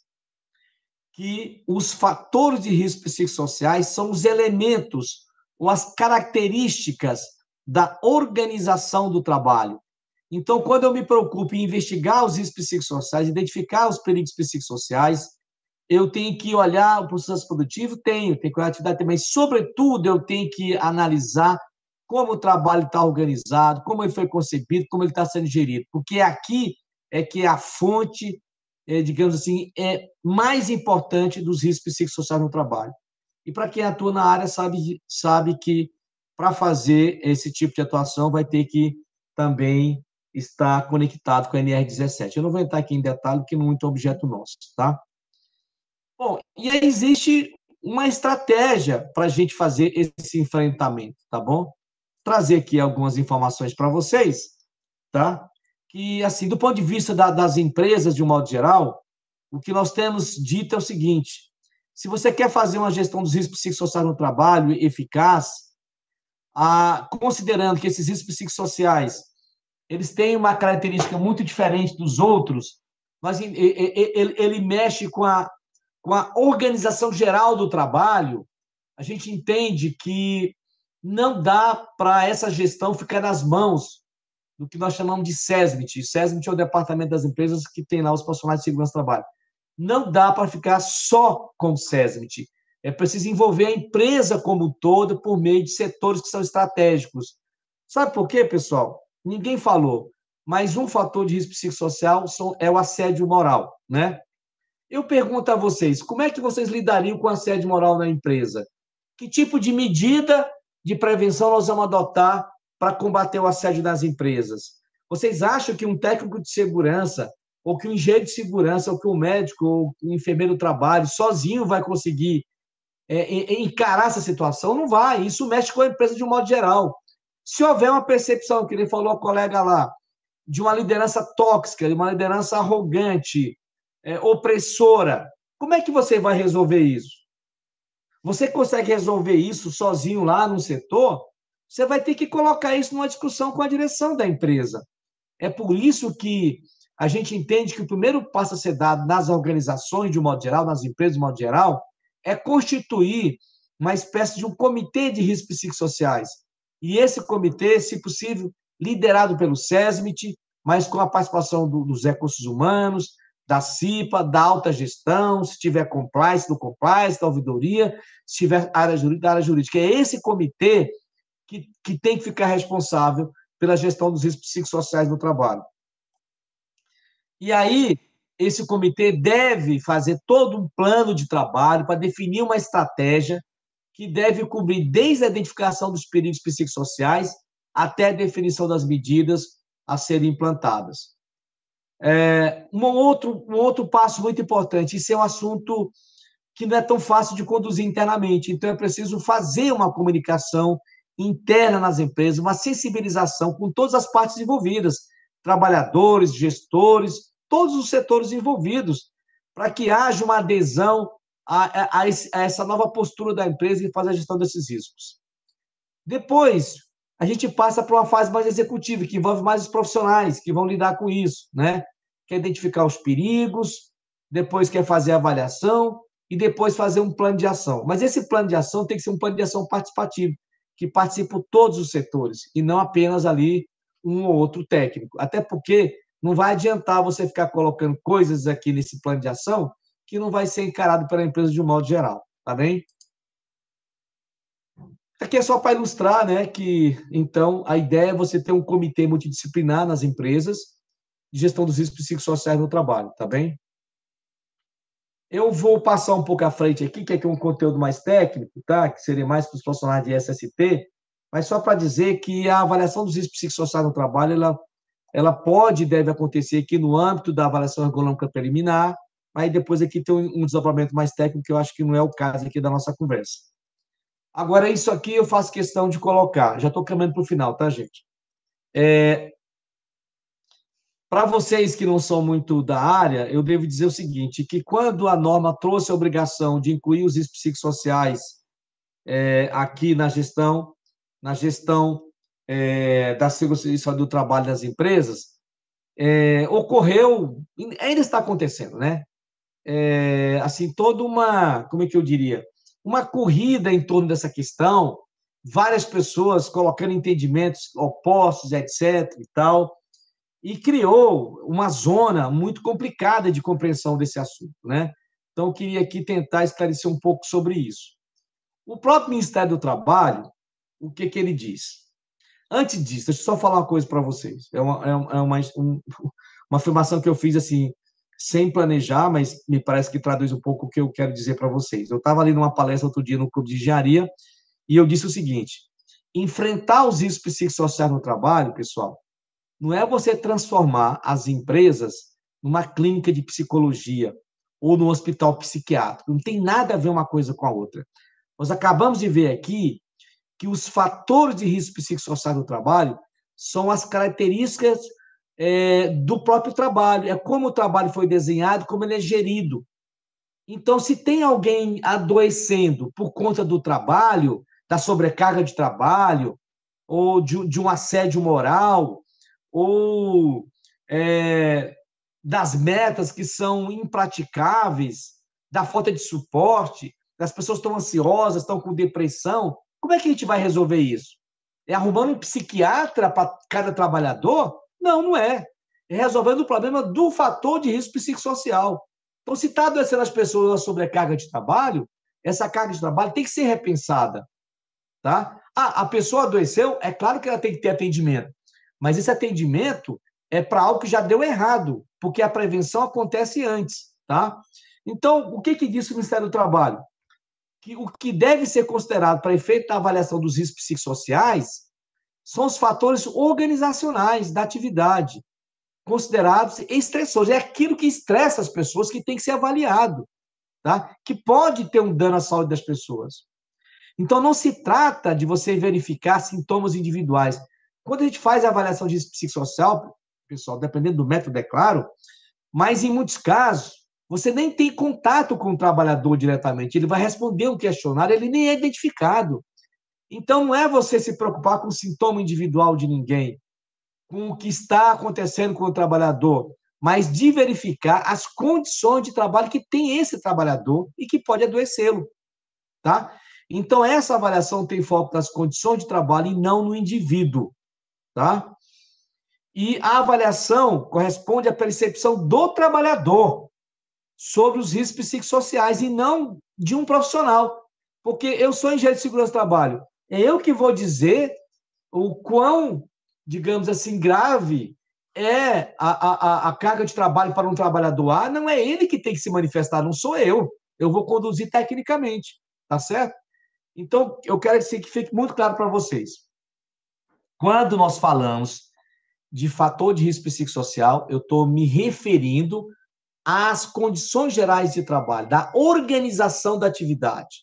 que os fatores de risco psicossociais são os elementos ou as características da organização do trabalho. Então, quando eu me preocupo em investigar os riscos psicossociais, identificar os perigos psicossociais, eu tenho que olhar o processo produtivo? Tenho que olhar a atividade também. Sobretudo, eu tenho que analisar como o trabalho está organizado, como ele foi concebido, como ele está sendo gerido, porque aqui é que a fonte, digamos assim, é mais importante dos riscos psicossociais no trabalho. E para quem atua na área sabe que para fazer esse tipo de atuação vai ter que também estar conectado com a NR17. Eu não vou entrar aqui em detalhe, porque não é muito objeto nosso, tá? Bom, e aí existe uma estratégia para a gente fazer esse enfrentamento, tá bom? Trazer aqui algumas informações para vocês, tá? Que, assim, do ponto de vista das empresas, de um modo geral, o que nós temos dito é o seguinte: se você quer fazer uma gestão dos riscos psicossociais no trabalho eficaz, considerando que esses riscos psicossociais eles têm uma característica muito diferente dos outros, mas ele mexe com a organização geral do trabalho, a gente entende que não dá para essa gestão ficar nas mãos do que nós chamamos de SESMIT. SESMIT é o departamento das empresas que tem lá os profissionais de segurança do trabalho. Não dá para ficar só com o SESMIT. É preciso envolver a empresa como um todo por meio de setores que são estratégicos. Sabe por quê, pessoal? Ninguém falou, mas um fator de risco psicossocial é o assédio moral, né? Eu pergunto a vocês, como é que vocês lidariam com assédio moral na empresa? Que tipo de medida de prevenção nós vamos adotar para combater o assédio nas empresas? Vocês acham que um técnico de segurança, ou que um engenheiro de segurança, ou que um médico, ou um enfermeiro do trabalho, sozinho vai conseguir encarar essa situação? Não vai. Isso mexe com a empresa de um modo geral. Se houver uma percepção, que ele falou a colega lá, de uma liderança tóxica, de uma liderança arrogante, opressora, como é que você vai resolver isso? Você consegue resolver isso sozinho lá no setor? você vai ter que colocar isso numa discussão com a direção da empresa. É por isso que a gente entende que o primeiro passo a ser dado nas organizações, de um modo geral, nas empresas, de um modo geral, é constituir uma espécie de um comitê de riscos psicossociais. E esse comitê, se possível, liderado pelo SESMIT, mas com a participação dos recursos humanos, da CIPA, da alta gestão, se tiver compliance, do compliance, da ouvidoria, se tiver área jurídica, da área jurídica. É esse comitê que tem que ficar responsável pela gestão dos riscos psicossociais no trabalho. E aí, esse comitê deve fazer todo um plano de trabalho para definir uma estratégia que deve cobrir desde a identificação dos perigos psicossociais até a definição das medidas a serem implantadas. Um outro passo muito importante, isso é um assunto que não é tão fácil de conduzir internamente, então é preciso fazer uma comunicação interna nas empresas, uma sensibilização com todas as partes envolvidas, trabalhadores, gestores, todos os setores envolvidos, para que haja uma adesão a essa nova postura da empresa em fazer a gestão desses riscos. Depois, a gente passa para uma fase mais executiva, que envolve mais os profissionais que vão lidar com isso, né? Quer identificar os perigos, depois quer fazer a avaliação e depois fazer um plano de ação. Mas esse plano de ação tem que ser um plano de ação participativo, que participam todos os setores, e não apenas ali um ou outro técnico. Até porque não vai adiantar você ficar colocando coisas aqui nesse plano de ação que não vai ser encarado pela empresa de um modo geral, tá bem? Aqui é só para ilustrar, né, que, então, a ideia é você ter um comitê multidisciplinar nas empresas de gestão dos riscos psicossociais no trabalho, tá bem? Eu vou passar um pouco à frente aqui, que é um conteúdo mais técnico, tá? Que seria mais para os profissionais de SST, mas só para dizer que a avaliação dos riscos psicossociais no trabalho, ela pode e deve acontecer aqui no âmbito da avaliação ergonômica preliminar, aí depois aqui tem um desdobramento mais técnico, que eu acho que não é o caso aqui da nossa conversa. Agora, isso aqui eu faço questão de colocar, já estou caminhando para o final, tá, gente? Para vocês que não são muito da área, eu devo dizer o seguinte, que quando a norma trouxe a obrigação de incluir os riscos psicossociais aqui na gestão da segurança do trabalho das empresas, ocorreu, ainda está acontecendo, né? Assim, toda uma, como é que eu diria? Uma corrida em torno dessa questão, várias pessoas colocando entendimentos opostos, etc. e tal, e criou uma zona muito complicada de compreensão desse assunto, né? Então, eu queria aqui tentar esclarecer um pouco sobre isso. O próprio Ministério do Trabalho, o que ele diz? Antes disso, deixa eu só falar uma coisa para vocês. Uma afirmação que eu fiz assim, sem planejar, mas me parece que traduz um pouco o que eu quero dizer para vocês. Eu estava ali numa palestra outro dia no Clube de Engenharia e eu disse o seguinte: enfrentar os riscos psicossociais no trabalho, pessoal, não é você transformar as empresas numa clínica de psicologia ou num hospital psiquiátrico. Não tem nada a ver uma coisa com a outra. Nós acabamos de ver aqui que os fatores de risco psicossocial no trabalho são as características do próprio trabalho, é como o trabalho foi desenhado, como ele é gerido. Então, se tem alguém adoecendo por conta do trabalho, da sobrecarga de trabalho, ou de um assédio moral, ou das metas que são impraticáveis, da falta de suporte, das pessoas estão ansiosas, estão com depressão, como é que a gente vai resolver isso? É arrumando um psiquiatra para cada trabalhador? Não, não é. É resolvendo o problema do fator de risco psicossocial. Então, se está adoecendo as pessoas a sobrecarga de trabalho, essa carga de trabalho tem que ser repensada. Tá? A pessoa adoeceu, é claro que ela tem que ter atendimento, mas esse atendimento é para algo que já deu errado, porque a prevenção acontece antes. Tá? Então, o que diz o Ministério do Trabalho? Que o que deve ser considerado para efeito da avaliação dos riscos psicossociais são os fatores organizacionais da atividade, considerados estressores. É aquilo que estressa as pessoas que tem que ser avaliado, tá? Que pode ter um dano à saúde das pessoas. Então, não se trata de você verificar sintomas individuais. Quando a gente faz a avaliação de risco psicossocial, pessoal, dependendo do método, é claro, mas em muitos casos, você nem tem contato com o trabalhador diretamente. Ele vai responder um questionário, ele nem é identificado. Então, não é você se preocupar com o sintoma individual de ninguém, com o que está acontecendo com o trabalhador, mas de verificar as condições de trabalho que tem esse trabalhador e que pode adoecê-lo, tá? Então, essa avaliação tem foco nas condições de trabalho e não no indivíduo, tá? E a avaliação corresponde à percepção do trabalhador sobre os riscos psicossociais e não de um profissional. Porque eu sou engenheiro de segurança do trabalho. É eu que vou dizer o quão, digamos assim, grave é a carga de trabalho para um trabalhador A. Não é ele que tem que se manifestar, não sou eu. Eu vou conduzir tecnicamente, tá certo? Então, eu quero que fique muito claro para vocês. Quando nós falamos de fator de risco psicossocial, eu estou me referindo às condições gerais de trabalho, da organização da atividade.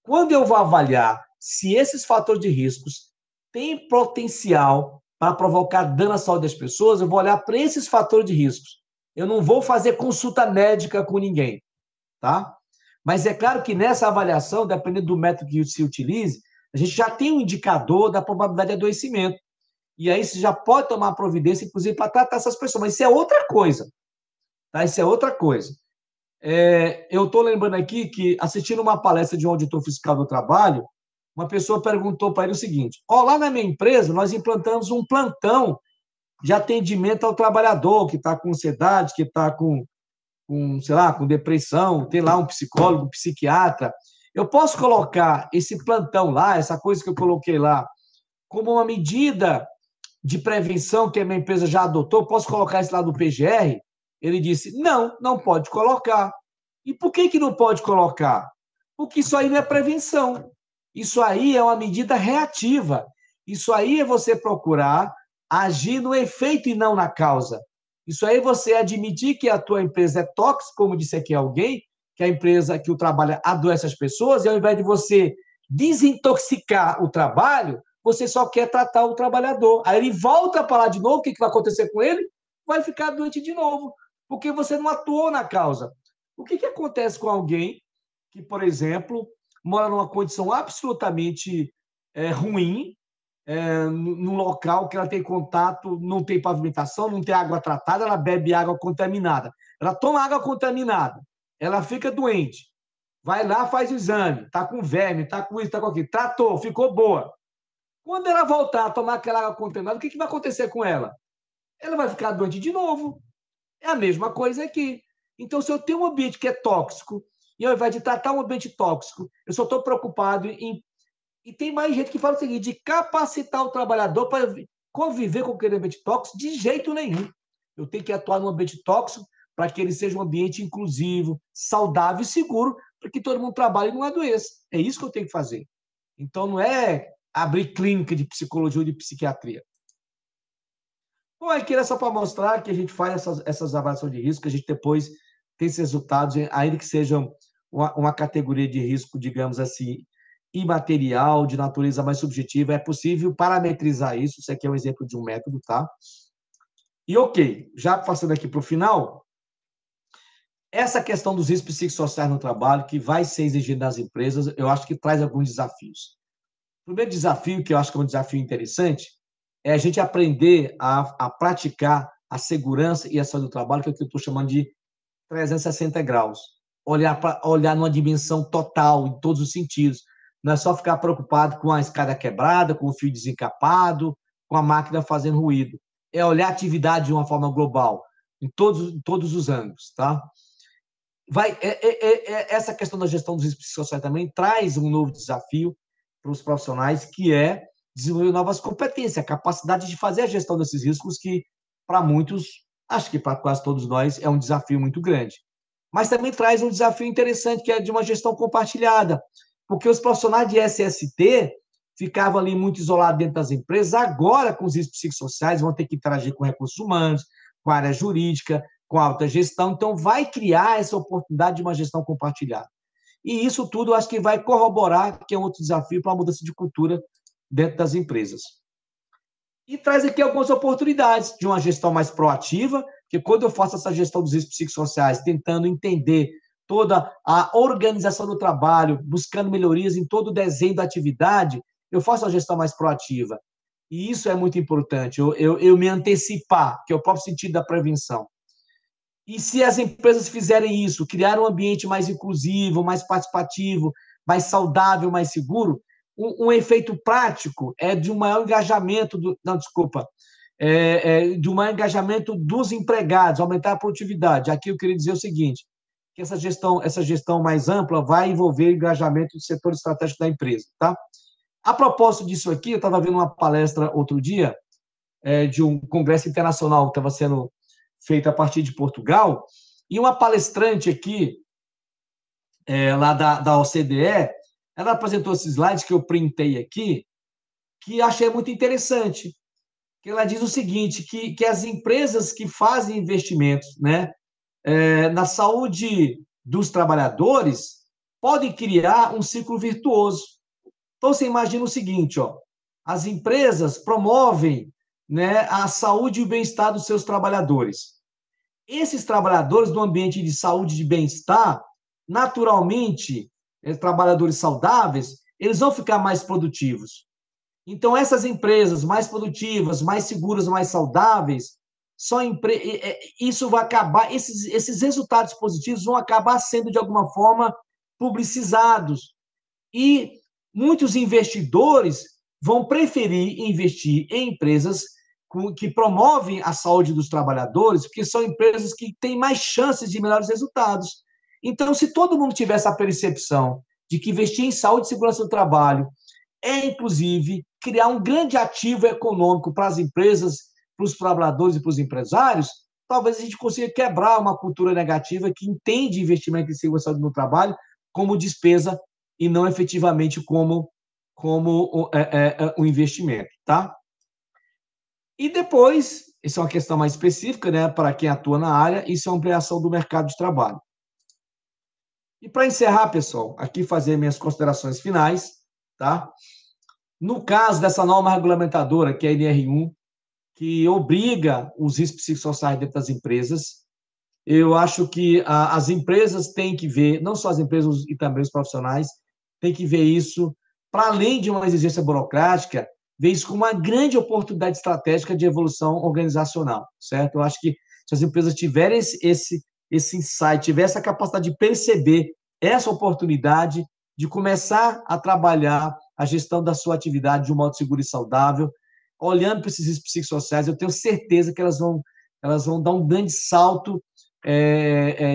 Quando eu vou avaliar se esses fatores de riscos têm potencial para provocar dano à saúde das pessoas, eu vou olhar para esses fatores de riscos. Eu não vou fazer consulta médica com ninguém, tá? Mas é claro que nessa avaliação, dependendo do método que se utilize, a gente já tem um indicador da probabilidade de adoecimento. E aí você já pode tomar providência, inclusive, para tratar essas pessoas. Mas isso é outra coisa. Tá? Isso é outra coisa. Eu estou lembrando aqui que, assistindo uma palestra de um auditor fiscal do trabalho, uma pessoa perguntou para ele o seguinte: lá na minha empresa, nós implantamos um plantão de atendimento ao trabalhador que está com ansiedade, que está sei lá, com depressão, tem lá um psicólogo, um psiquiatra. Eu posso colocar esse plantão lá, essa coisa que eu coloquei lá, como uma medida de prevenção que a minha empresa já adotou, posso colocar isso lá no PGR? Ele disse, não pode colocar. E por que não pode colocar? Porque isso aí não é prevenção. Isso aí é uma medida reativa. Isso aí é você procurar agir no efeito e não na causa. Isso aí é você admitir que a tua empresa é tóxica, como disse aqui alguém, que a empresa que o trabalho adoece as pessoas, e ao invés de você desintoxicar o trabalho, você só quer tratar o trabalhador. Aí ele volta para lá de novo, o que vai acontecer com ele? Vai ficar doente de novo, porque você não atuou na causa. O que acontece com alguém que, por exemplo, mora numa condição absolutamente ruim, num local que ela tem contato, não tem pavimentação, não tem água tratada, ela bebe água contaminada. Ela toma água contaminada, ela fica doente, vai lá, faz o exame, está com verme, está com isso, está com aquilo, tratou, ficou boa. Quando ela voltar a tomar aquela água contaminada, o que vai acontecer com ela? Ela vai ficar doente de novo. É a mesma coisa aqui. Então, se eu tenho um ambiente que é tóxico, e ao invés de tratar um ambiente tóxico, eu só estou preocupado em... E tem mais gente que fala o seguinte, de capacitar o trabalhador para conviver com aquele ambiente tóxico, de jeito nenhum. Eu tenho que atuar num ambiente tóxico para que ele seja um ambiente inclusivo, saudável e seguro, para que todo mundo trabalhe e não adoeça. É isso que eu tenho que fazer. Então, não é abrir clínica de psicologia ou de psiquiatria. Bom, aqui era só para mostrar que a gente faz essas avaliações de risco, que a gente depois tem esses resultados, ainda que sejam uma categoria de risco, digamos assim, imaterial, de natureza mais subjetiva, é possível parametrizar isso. Isso aqui é um exemplo de um método, tá? E ok, já passando aqui para o final, essa questão dos riscos psicossociais no trabalho, que vai ser exigido nas empresas, eu acho que traz alguns desafios. O primeiro desafio, que eu acho que é um desafio interessante, é a gente aprender a praticar a segurança e a saúde do trabalho, que é o que eu estou chamando de 360 graus. Olhar numa dimensão total, em todos os sentidos. Não é só ficar preocupado com a escada quebrada, com o fio desencapado, com a máquina fazendo ruído. É olhar a atividade de uma forma global, em todos os ângulos, tá? Essa questão da gestão dos riscos psicossociais também traz um novo desafio para os profissionais, que é desenvolver novas competências, a capacidade de fazer a gestão desses riscos, que para muitos, acho que para quase todos nós, é um desafio muito grande. Mas também traz um desafio interessante, que é de uma gestão compartilhada, porque os profissionais de SST ficavam ali muito isolados dentro das empresas, agora com os riscos psicossociais vão ter que interagir com recursos humanos, com a área jurídica, com a alta gestão, então vai criar essa oportunidade de uma gestão compartilhada. E isso tudo acho que vai corroborar, que é um outro desafio para a mudança de cultura dentro das empresas. E traz aqui algumas oportunidades de uma gestão mais proativa, que quando eu faço essa gestão dos riscos psicossociais, tentando entender toda a organização do trabalho, buscando melhorias em todo o desenho da atividade, eu faço uma gestão mais proativa. E isso é muito importante, eu me antecipar, que é o próprio sentido da prevenção. E se as empresas fizerem isso, criar um ambiente mais inclusivo, mais participativo, mais saudável, mais seguro, um efeito prático é de um maior engajamento, de um maior engajamento dos empregados, aumentar a produtividade. Aqui eu queria dizer o seguinte, que essa gestão mais ampla vai envolver engajamento do setor estratégico da empresa, tá? A propósito disso aqui, eu estava vendo uma palestra outro dia, de um congresso internacional que estava sendo feito a partir de Portugal, e uma palestrante aqui, lá da OCDE, ela apresentou esses slides que eu printei aqui, que achei muito interessante, que ela diz o seguinte, que as empresas que fazem investimentos, né, na saúde dos trabalhadores podem criar um ciclo virtuoso. Então, você imagina o seguinte, ó, as empresas promovem, né, a saúde e o bem-estar dos seus trabalhadores. Esses trabalhadores no ambiente de saúde e de bem-estar, naturalmente, trabalhadores saudáveis, eles vão ficar mais produtivos. Então, essas empresas mais produtivas, mais seguras, mais saudáveis, isso vai acabar, esses resultados positivos vão acabar sendo, de alguma forma, publicizados. E muitos investidores vão preferir investir em empresas que promovem a saúde dos trabalhadores, porque são empresas que têm mais chances de melhores resultados. Então, se todo mundo tivesse a percepção de que investir em saúde e segurança do trabalho inclusive, criar um grande ativo econômico para as empresas, para os trabalhadores e para os empresários, talvez a gente consiga quebrar uma cultura negativa que entende investimento em segurança no trabalho como despesa e não efetivamente como um investimento, tá? E depois, isso é uma questão mais específica, né, para quem atua na área, isso é uma ampliação do mercado de trabalho. E para encerrar, pessoal, aqui fazer minhas considerações finais, tá? No caso dessa norma regulamentadora, que é a NR1, que obriga os riscos psicossociais dentro das empresas, eu acho que as empresas têm que ver, não só as empresas e também os profissionais, têm que ver isso, para além de uma exigência burocrática, ver isso como uma grande oportunidade estratégica de evolução organizacional, certo? Eu acho que se as empresas tiverem esse insight, tiverem essa capacidade de perceber essa oportunidade de começar a trabalhar a gestão da sua atividade de um modo seguro e saudável, olhando para esses riscos psicossociais, eu tenho certeza que elas vão dar um grande salto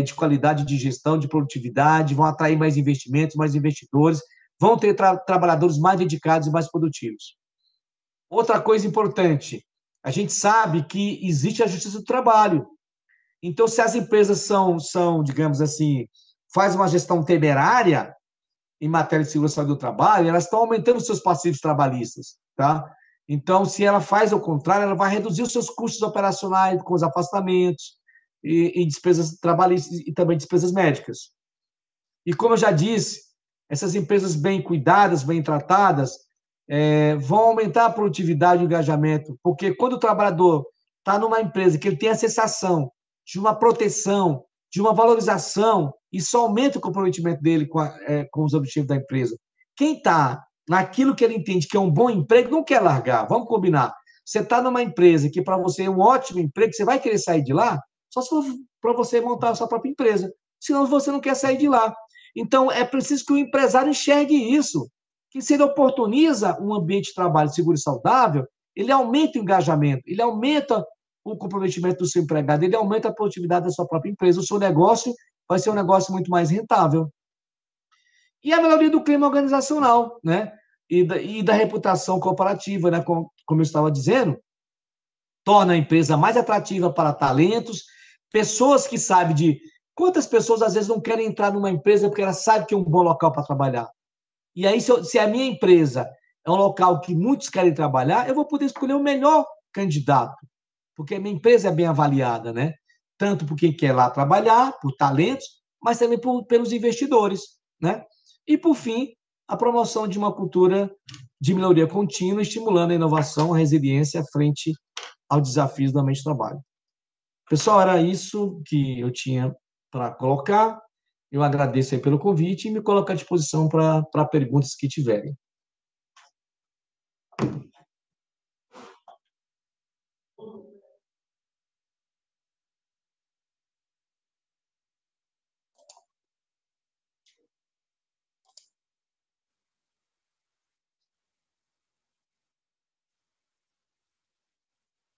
de qualidade de gestão, de produtividade, vão atrair mais investimentos, mais investidores, vão ter trabalhadores mais dedicados e mais produtivos. Outra coisa importante, a gente sabe que existe a justiça do trabalho. Então, se as empresas são, digamos assim, faz uma gestão temerária em matéria de segurança do trabalho, elas estão aumentando os seus passivos trabalhistas, tá? Então, se ela faz o contrário, ela vai reduzir os seus custos operacionais com os afastamentos e despesas trabalhistas e também despesas médicas. E como eu já disse, essas empresas bem cuidadas, bem tratadas, vão aumentar a produtividade e o engajamento, porque quando o trabalhador está numa empresa que ele tem a sensação de uma proteção, de uma valorização, isso aumenta o comprometimento dele com os objetivos da empresa. Quem está naquilo que ele entende que é um bom emprego, não quer largar, vamos combinar. Você está numa empresa que para você é um ótimo emprego, você vai querer sair de lá, só se for para você montar a sua própria empresa, senão você não quer sair de lá. Então, é preciso que o empresário enxergue isso, que se ele oportuniza um ambiente de trabalho seguro e saudável, ele aumenta o engajamento, ele aumenta o comprometimento do seu empregado, ele aumenta a produtividade da sua própria empresa, o seu negócio vai ser um negócio muito mais rentável. E a melhoria do clima organizacional, né? E da reputação corporativa, né? Como eu estava dizendo, torna a empresa mais atrativa para talentos, pessoas que sabem de... Quantas pessoas, às vezes, não querem entrar numa empresa porque elas sabem que é um bom local para trabalhar? E aí, se a minha empresa é um local que muitos querem trabalhar, eu vou poder escolher o melhor candidato, porque a minha empresa é bem avaliada, né? Tanto por quem quer lá trabalhar, por talentos, mas também pelos investidores, né? E, por fim, a promoção de uma cultura de melhoria contínua, estimulando a inovação, a resiliência frente aos desafios do ambiente de trabalho. Pessoal, era isso que eu tinha para colocar. Eu agradeço aí pelo convite e me coloco à disposição para perguntas que tiverem.